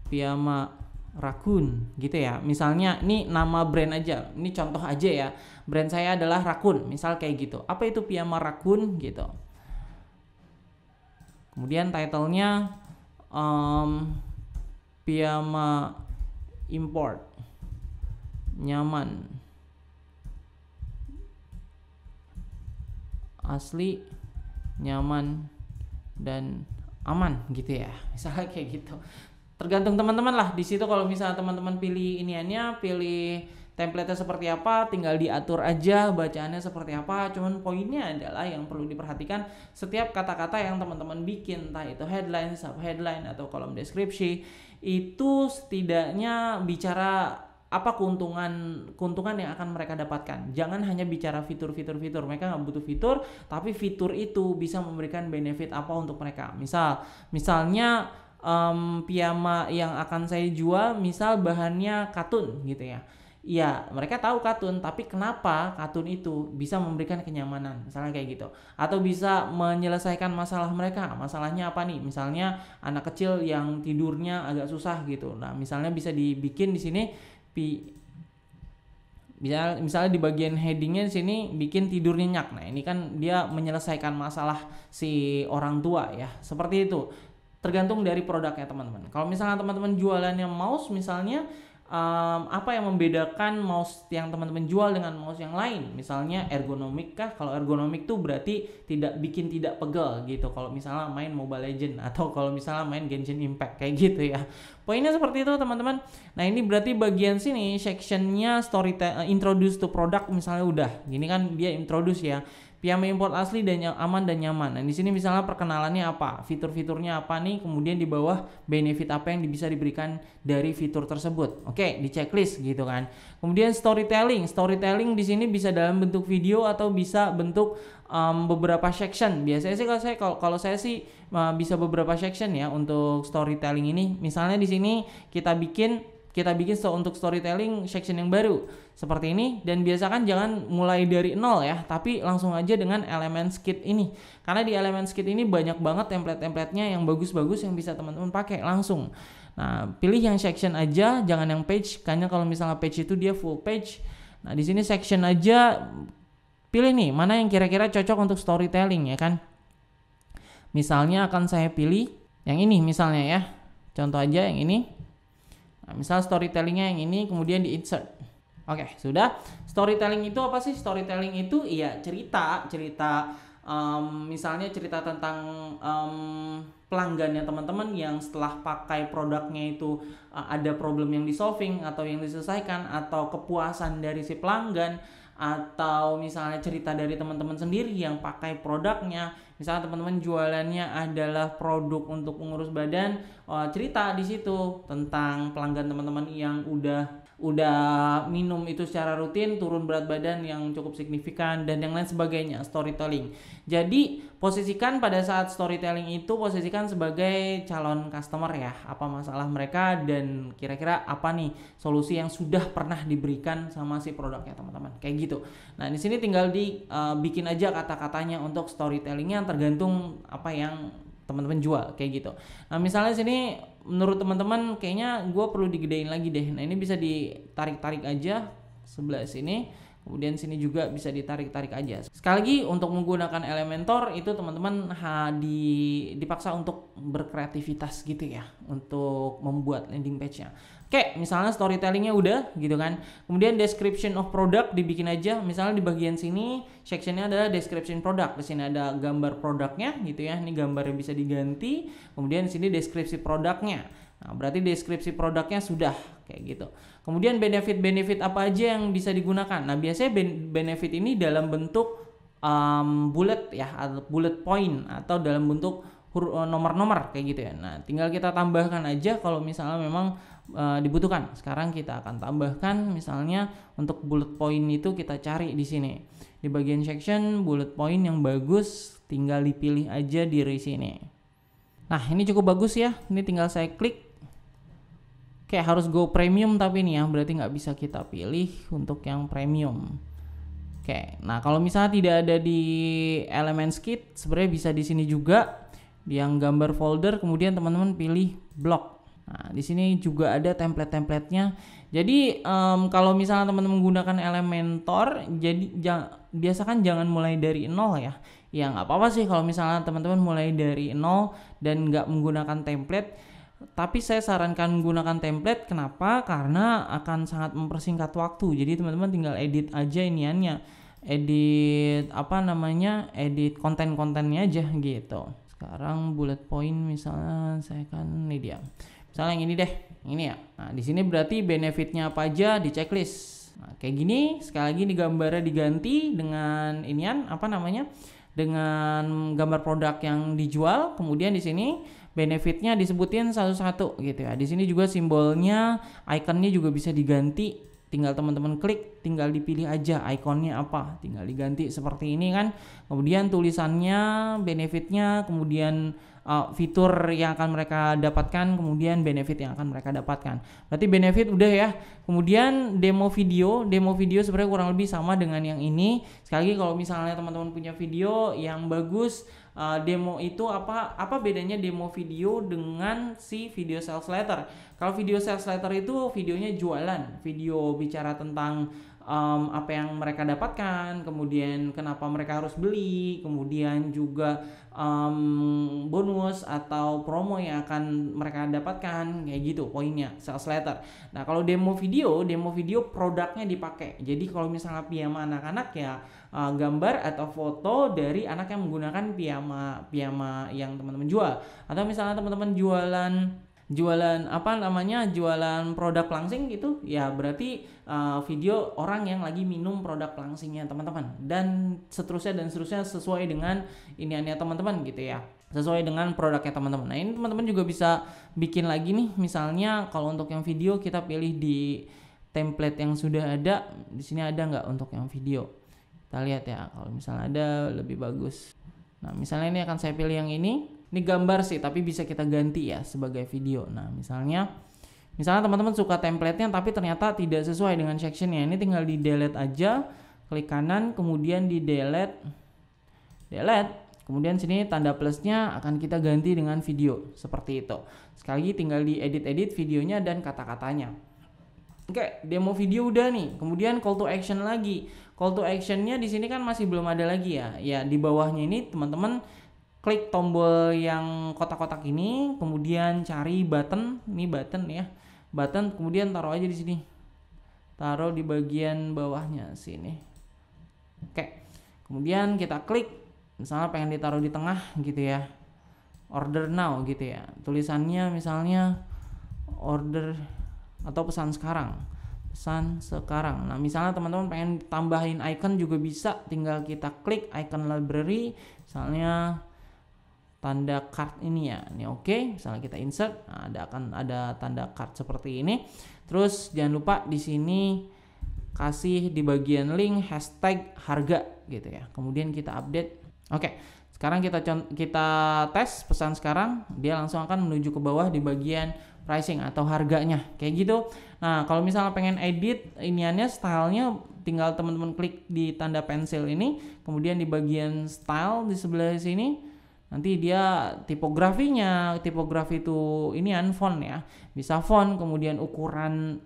Piyama Raccoon gitu ya. Misalnya ini nama brand aja. Ini contoh aja ya. Brand saya adalah Raccoon, misal kayak gitu. Apa itu Piyama Raccoon gitu. Kemudian titlenya Piyama Import, nyaman, asli, nyaman, dan aman gitu ya. Misalnya kayak gitu. Tergantung teman-teman lah di situ. Kalau misalnya teman-teman pilih iniannya, pilih template-nya seperti apa, tinggal diatur aja bacaannya seperti apa. Cuman poinnya adalah yang perlu diperhatikan setiap kata-kata yang teman-teman bikin, entah itu headline, subheadline, atau kolom deskripsi, itu setidaknya bicara apa keuntungan yang akan mereka dapatkan. Jangan hanya bicara fitur. Mereka nggak butuh fitur, tapi fitur itu bisa memberikan benefit apa untuk mereka. Misalnya piyama yang akan saya jual misal bahannya katun gitu ya. Ya, mereka tahu katun, tapi kenapa katun itu bisa memberikan kenyamanan, misalnya kayak gitu. Atau bisa menyelesaikan masalah mereka. Masalahnya apa nih? Misalnya anak kecil yang tidurnya agak susah gitu. Nah, misalnya bisa dibikin di sini misalnya di bagian headingnya di sini bikin tidur nyenyak. Nah, ini kan dia menyelesaikan masalah si orang tua ya. Seperti itu. Tergantung dari produknya teman-teman. Kalau misalnya teman-teman jualannya mouse misalnya, apa yang membedakan mouse yang teman-teman jual dengan mouse yang lain? Misalnya ergonomik kah? Kalau ergonomik tuh berarti tidak pegel gitu. Kalau misalnya main Mobile Legend atau kalau misalnya main Genshin Impact kayak gitu ya. Poinnya seperti itu teman-teman. Nah, ini berarti bagian sini sectionnya introduce to product misalnya udah. Gini kan dia introduce ya. Piyama import asli dan aman dan nyaman. Nah, di sini misalnya perkenalannya apa, fitur-fiturnya apa nih, kemudian di bawah benefit apa yang bisa diberikan dari fitur tersebut. Oke, di checklist gitu kan. Kemudian storytelling di sini bisa dalam bentuk video atau bisa bentuk beberapa section. Biasanya sih kalau saya sih bisa beberapa section ya untuk storytelling ini. Misalnya di sini kita bikin untuk storytelling section yang baru seperti ini, dan biasakan jangan mulai dari nol ya, tapi langsung aja dengan Elements Kit ini, karena di Elements Kit ini banyak banget template-templatenya yang bagus-bagus yang bisa teman-teman pakai langsung. Nah, pilih yang section aja, jangan yang page, karena kalau misalnya page itu dia full page. Nah, di sini section aja, pilih nih mana yang kira-kira cocok untuk storytelling ya kan. Misalnya akan saya pilih yang ini misalnya ya, contoh aja yang ini. Nah, misal storytellingnya yang ini, kemudian di insert. Oke, sudah. Storytelling itu apa sih? Storytelling itu iya cerita misalnya cerita tentang pelanggannya teman-teman yang setelah pakai produknya itu ada problem yang di-solving atau yang diselesaikan, atau kepuasan dari si pelanggan, atau misalnya cerita dari teman-teman sendiri yang pakai produknya. Misalnya teman-teman jualannya adalah produk untuk mengurus badan, cerita di situ tentang pelanggan teman-teman yang udah minum itu secara rutin, turun berat badan yang cukup signifikan, dan yang lain sebagainya. Storytelling. Jadi posisikan pada saat storytelling itu, posisikan sebagai calon customer ya, apa masalah mereka dan kira-kira apa nih solusi yang sudah pernah diberikan sama si produknya teman-teman, kayak gitu. Nah, di sini tinggal bikin aja kata-katanya untuk storytellingnya, tergantung apa yang teman-teman jual kayak gitu. Nah, misalnya sini menurut teman-teman kayaknya gue perlu digedein lagi deh. Nah, ini bisa ditarik-tarik aja sebelah sini, Kemudian sini juga bisa ditarik-tarik aja. Sekali lagi untuk menggunakan Elementor itu teman-teman dipaksa untuk berkreativitas gitu ya untuk membuat landing page-nya. Oke, misalnya storytellingnya udah gitu kan. Kemudian description of product dibikin aja. Misalnya di bagian sini sectionnya adalah description product. Di sini ada gambar produknya gitu ya. Ini gambarnya bisa diganti. Kemudian di sini deskripsi produknya. Nah, berarti deskripsi produknya sudah kayak gitu. Kemudian benefit-benefit apa aja yang bisa digunakan. Nah, biasanya benefit ini dalam bentuk bullet ya, atau bullet point atau dalam bentuk nomor-nomor kayak gitu ya. Nah, tinggal kita tambahkan aja kalau misalnya memang dibutuhkan. Sekarang kita akan tambahkan misalnya untuk bullet point itu kita cari di sini. Di bagian section bullet point yang bagus tinggal dipilih aja di sini. Nah, ini cukup bagus ya. Ini tinggal saya klik. Kayak harus go premium tapi nih ya, berarti nggak bisa kita pilih untuk yang premium. Oke, nah kalau misalnya tidak ada di Elements Kit, sebenarnya bisa di sini juga di yang gambar folder, kemudian teman-teman pilih block. Nah, di sini juga ada template-templatenya. Jadi kalau misalnya teman-teman menggunakan Elementor, jadi biasakan jangan mulai dari nol ya. Ya nggak apa-apa sih kalau misalnya teman-teman mulai dari nol dan nggak menggunakan template. Tapi saya sarankan menggunakan template. Kenapa? Karena akan sangat mempersingkat waktu. Jadi teman-teman tinggal edit aja iniannya, edit edit konten-kontennya aja gitu. Sekarang bullet point misalnya saya kan ini dia. Misalnya yang ini deh, ini ya. Nah, di sini berarti benefitnya apa aja di checklist. Nah, kayak gini, sekali lagi ini gambarnya diganti dengan dengan gambar produk yang dijual. Kemudian di sini benefitnya disebutin satu-satu gitu ya. Di sini juga simbolnya, ikonnya juga bisa diganti. Tinggal teman-teman klik, tinggal dipilih aja ikonnya apa, tinggal diganti seperti ini kan. Kemudian tulisannya, benefitnya, kemudian fitur yang akan mereka dapatkan, kemudian benefit yang akan mereka dapatkan. Berarti benefit udah ya. Kemudian demo video sebenarnya kurang lebih sama dengan yang ini. Sekali lagi kalau misalnya teman-teman punya video yang bagus, demo itu apa bedanya demo video dengan si video sales letter? Kalau video sales letter itu videonya jualan, video bicara tentang apa yang mereka dapatkan, kemudian kenapa mereka harus beli, kemudian juga bonus atau promo yang akan mereka dapatkan, kayak gitu poinnya sales letter. Nah, kalau demo video produknya dipakai. Jadi kalau misalnya piyama anak-anak ya gambar atau foto dari anak yang menggunakan piyama yang teman-teman jual. Atau misalnya teman-teman jualan produk langsing gitu ya, berarti video orang yang lagi minum produk langsingnya teman-teman, dan seterusnya sesuai dengan iniannya teman-teman gitu ya, sesuai dengan produknya teman-teman. Nah, ini teman-teman juga bisa bikin lagi nih, misalnya kalau untuk yang video kita pilih di template yang sudah ada. Di sini ada nggak untuk yang video, kita lihat ya. Kalau misalnya ada lebih bagus. Nah, misalnya ini akan saya pilih yang ini gambar sih, tapi bisa kita ganti ya sebagai video. Nah, misalnya teman-teman suka template-nya tapi ternyata tidak sesuai dengan section-nya. Ini tinggal di delete aja, klik kanan, kemudian di delete. Kemudian sini tanda plusnya akan kita ganti dengan video, seperti itu. Sekali lagi tinggal di edit videonya dan kata-katanya. Oke, demo video udah nih. Kemudian call to action lagi. Call to action-nya di sini kan masih belum ada lagi ya. Ya, di bawahnya ini teman-teman klik tombol yang kotak-kotak ini, kemudian cari button, ini button ya. Button, kemudian taruh aja di sini. Taruh di bagian bawahnya sini. Oke. Kemudian kita klik, misalnya pengen ditaruh di tengah gitu ya. Order now gitu ya. Tulisannya misalnya order atau pesan sekarang. Nah, misalnya teman-teman pengen tambahin icon juga bisa, tinggal kita klik icon library, misalnya tanda card ini ya, ini oke. Misalnya kita insert, nah, akan ada tanda card seperti ini. Terus jangan lupa di sini kasih di bagian link hashtag harga gitu ya. Kemudian kita update. Oke, sekarang kita tes pesan sekarang, dia langsung akan menuju ke bawah di bagian pricing atau harganya kayak gitu. Nah, kalau misalnya pengen edit iniannya, stylenya, tinggal teman-teman klik di tanda pensil ini, kemudian di bagian style di sebelah sini. nanti dia tipografi itu inian font ya, bisa font, kemudian ukuran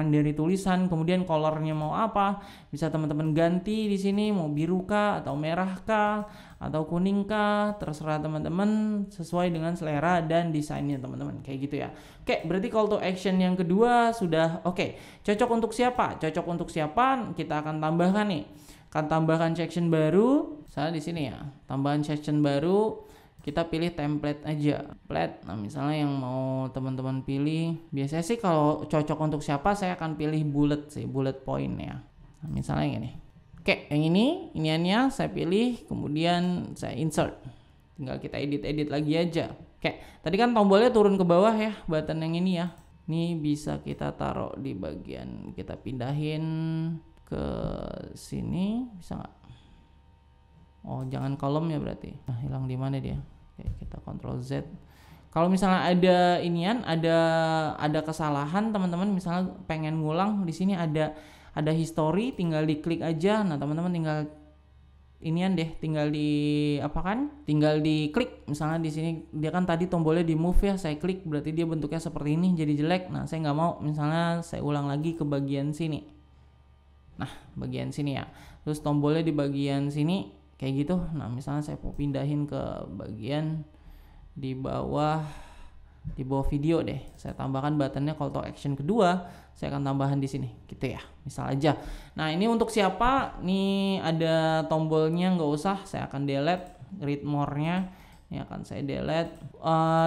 dari tulisan, kemudian colornya mau apa, bisa teman-teman ganti di sini mau biru kah atau merah kah atau kuning kah, terserah teman-teman sesuai dengan selera dan desainnya teman-teman, kayak gitu ya. Oke, berarti call to action yang kedua sudah oke. Cocok untuk siapa? Cocok untuk siapa? Kita akan tambahkan nih. Akan tambahkan section baru. Misalnya di sini ya, tambahan section baru. Kita pilih template aja, template. Nah, misalnya yang mau teman-teman pilih, biasanya sih kalau cocok untuk siapa saya akan pilih bullet point ya. Nah, misalnya yang ini. Oke, yang iniannya saya pilih, kemudian saya insert. Tinggal kita edit lagi aja. Oke, tadi kan tombolnya turun ke bawah ya, button yang ini ya. Ini bisa kita taruh di bagian, kita pindahin ke sini, bisa nggak? Oh, jangan kolom ya berarti. Nah, hilang di mana dia? Oke, kita Ctrl Z. Kalau misalnya ada ada kesalahan teman-teman, misalnya pengen ngulang di sini ada history, tinggal diklik aja. Nah, teman-teman tinggal tinggal tinggal diklik. Misalnya di sini dia kan tadi tombolnya di move ya, saya klik berarti dia bentuknya seperti ini, jadi jelek. Nah, saya nggak mau, misalnya saya ulang lagi ke bagian sini. Nah, bagian sini ya. Terus tombolnya di bagian sini kayak gitu. Nah, misalnya saya mau pindahin ke bagian di bawah video deh. Saya tambahkan buttonnya call to action kedua. Saya akan tambahkan di sini, gitu ya. Misal aja. Nah, ini untuk siapa? Nih ada tombolnya, nggak usah. Saya akan delete read more-nya. Ini akan saya delete.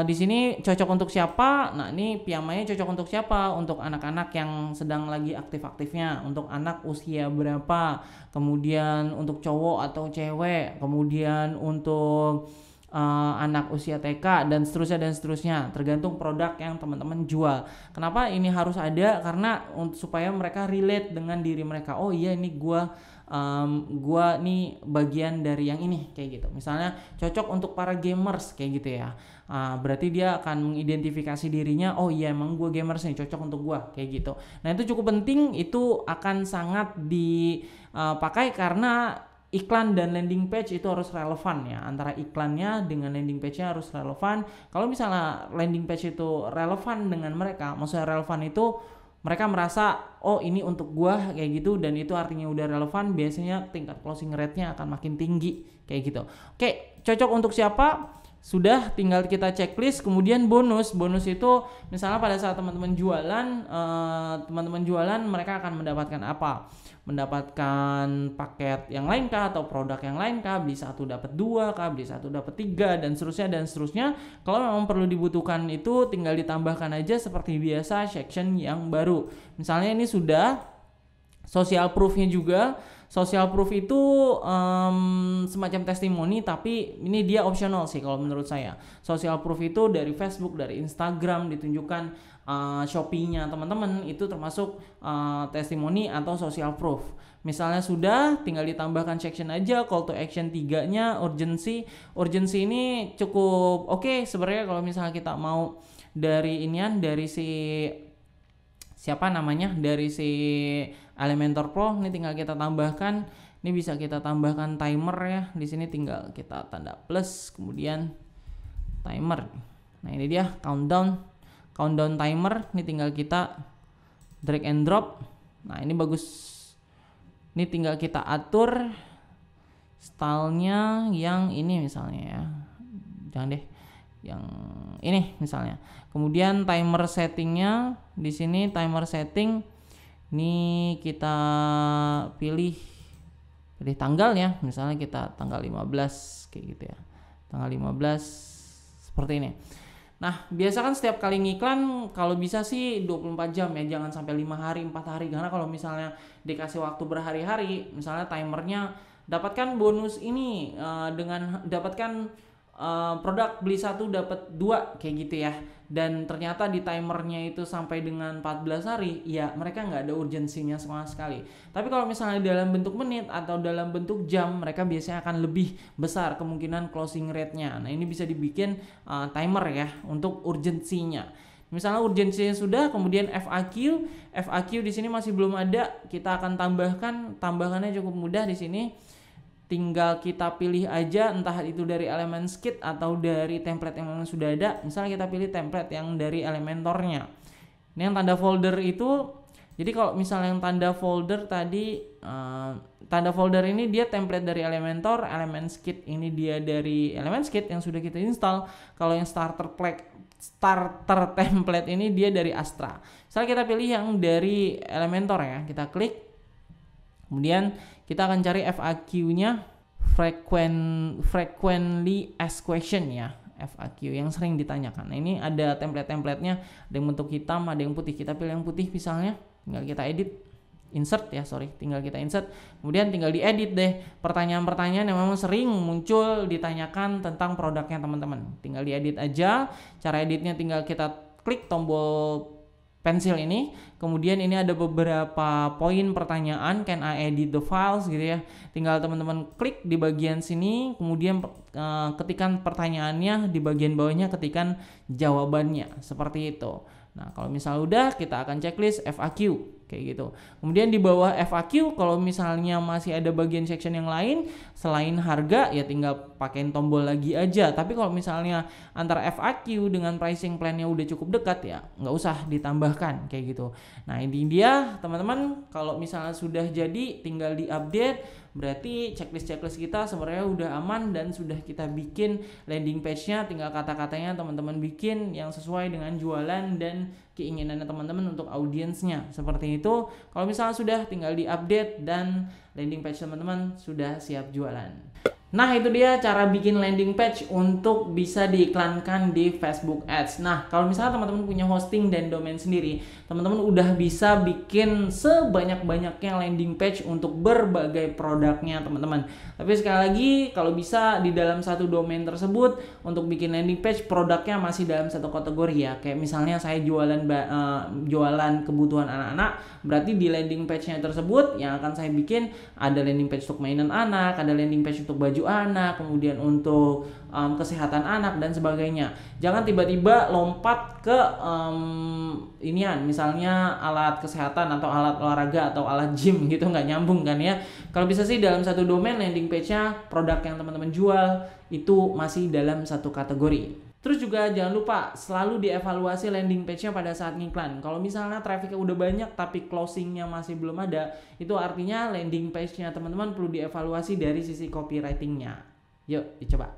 Di sini cocok untuk siapa? Nah, ini piyamanya cocok untuk siapa? Untuk anak-anak yang sedang lagi aktif-aktifnya. Untuk anak usia berapa? Kemudian untuk cowok atau cewek. Kemudian untuk anak usia TK dan seterusnya, tergantung produk yang teman-teman jual. Kenapa ini harus ada? Karena supaya mereka relate dengan diri mereka. Oh iya, ini gua nih bagian dari yang ini, kayak gitu. Misalnya cocok untuk para gamers kayak gitu ya. Berarti dia akan mengidentifikasi dirinya, oh iya emang gua gamers nih, cocok untuk gua, kayak gitu. Nah, itu cukup penting, itu akan sangat dipakai karena iklan dan landing page itu harus relevan ya, antara iklannya dengan landing page-nya harus relevan. Kalau misalnya landing page itu relevan dengan mereka, maksudnya relevan itu mereka merasa oh ini untuk gua kayak gitu, dan itu artinya udah relevan, biasanya tingkat closing rate-nya akan makin tinggi kayak gitu. Oke, cocok untuk siapa? Sudah, tinggal kita checklist. Kemudian bonus itu misalnya pada saat teman-teman jualan mereka akan mendapatkan apa? Mendapatkan paket yang lain kah, atau produk yang lain kah, beli 1 dapat 2 kah, beli 1 dapat 3 dan seterusnya. Kalau memang perlu dibutuhkan itu tinggal ditambahkan aja seperti biasa section yang baru. Misalnya ini sudah social proof-nya juga. Social proof itu semacam testimoni, tapi ini dia optional sih kalau menurut saya. Social proof itu dari Facebook, dari Instagram ditunjukkan, Shopee-nya teman-teman itu termasuk testimoni atau social proof. Misalnya sudah, tinggal ditambahkan section aja. Call to action 3-nya urgency ini cukup oke sebenarnya kalau misalnya kita mau dari si Elementor Pro. Ini tinggal kita tambahkan, ini bisa kita tambahkan timer ya. Di sini tinggal kita tanda plus, kemudian timer. Nah, ini dia countdown timer. Ini tinggal kita drag and drop. Nah, ini bagus. Ini tinggal kita atur stylenya yang ini misalnya ya. Jangan deh, yang ini misalnya. Kemudian timer settingnya di sini, timer setting. Ini kita pilih tanggal ya. Misalnya kita tanggal 15 kayak gitu ya. Tanggal 15 seperti ini. Nah, biasa kan setiap kali ngiklan kalau bisa sih 24 jam ya, jangan sampai 5 hari, 4 hari. Karena kalau misalnya dikasih waktu berhari-hari, misalnya timernya dapatkan bonus ini dengan dapatkan produk beli 1 dapat 2 kayak gitu ya, dan ternyata di timernya itu sampai dengan 14 hari, ya mereka nggak ada urgensinya sama sekali. Tapi kalau misalnya dalam bentuk menit atau dalam bentuk jam, mereka biasanya akan lebih besar kemungkinan closing rate-nya. Nah, ini bisa dibikin timer ya untuk urgensinya. Misalnya urgensinya sudah, kemudian FAQ di sini masih belum ada, kita akan tambahkannya cukup mudah di sini. tinggal kita pilih aja, entah itu dari Elements Kit atau dari template yang memang sudah ada. Misalnya kita pilih template yang dari Elementornya. Ini yang tanda folder itu, jadi kalau misalnya yang tanda folder tadi, tanda folder ini dia template dari Elementor, Elements Kit ini dia dari Elements Kit yang sudah kita install. Kalau yang starter template ini dia dari Astra. Misalnya kita pilih yang dari Elementor ya, kita klik. Kemudian kita akan cari FAQ-nya, frequently asked question ya, FAQ yang sering ditanyakan. Nah, ini ada template-templatenya, ada yang bentuk hitam, ada yang putih. Kita pilih yang putih misalnya, tinggal kita tinggal kita insert, kemudian tinggal diedit deh pertanyaan-pertanyaan yang memang sering muncul ditanyakan tentang produknya teman-teman. Tinggal diedit aja. Cara editnya tinggal kita klik tombol pensil ini, kemudian ini ada beberapa poin pertanyaan, can I edit the files gitu ya. Tinggal teman-teman klik di bagian sini, kemudian ketikan pertanyaannya, di bagian bawahnya ketikan jawabannya, seperti itu. Nah, kalau misalnya udah, kita akan checklist FAQ kayak gitu. Kemudian di bawah FAQ, kalau misalnya masih ada bagian section yang lain selain harga, ya tinggal pakein tombol lagi aja. Tapi kalau misalnya antara FAQ dengan pricing plan-nya udah cukup dekat, ya nggak usah ditambahkan kayak gitu. Nah, ini dia teman-teman, kalau misalnya sudah jadi tinggal di-update, berarti checklist kita sebenarnya udah aman dan sudah kita bikin landing page-nya. Tinggal kata-katanya teman-teman bikin yang sesuai dengan jualan dan keinginannya teman-teman untuk audiensnya, seperti itu. Kalau misalnya sudah, tinggal di-update dan landing page teman-teman sudah siap jualan. Nah, itu dia cara bikin landing page untuk bisa diiklankan di Facebook Ads. Nah, kalau misalnya teman-teman punya hosting dan domain sendiri, teman-teman udah bisa bikin sebanyak-banyaknya landing page untuk berbagai produknya teman-teman. Tapi sekali lagi, kalau bisa di dalam satu domain tersebut untuk bikin landing page, produknya masih dalam satu kategori ya. Kayak misalnya saya jualan kebutuhan anak-anak, berarti di landing page-nya tersebut yang akan saya bikin ada landing page untuk mainan anak, ada landing page untuk baju anak, kemudian untuk kesehatan anak dan sebagainya. Jangan tiba-tiba lompat ke misalnya alat kesehatan atau alat olahraga atau alat gym gitu, nggak nyambung kan ya. Kalau bisa sih dalam satu domain landing page-nya produk yang teman-teman jual itu masih dalam satu kategori. Terus juga jangan lupa selalu dievaluasi landing page-nya pada saat ngiklan. Kalau misalnya traffic-nya udah banyak tapi closing-nya masih belum ada, itu artinya landing page-nya teman-teman perlu dievaluasi dari sisi copywriting-nya. Yuk, dicoba.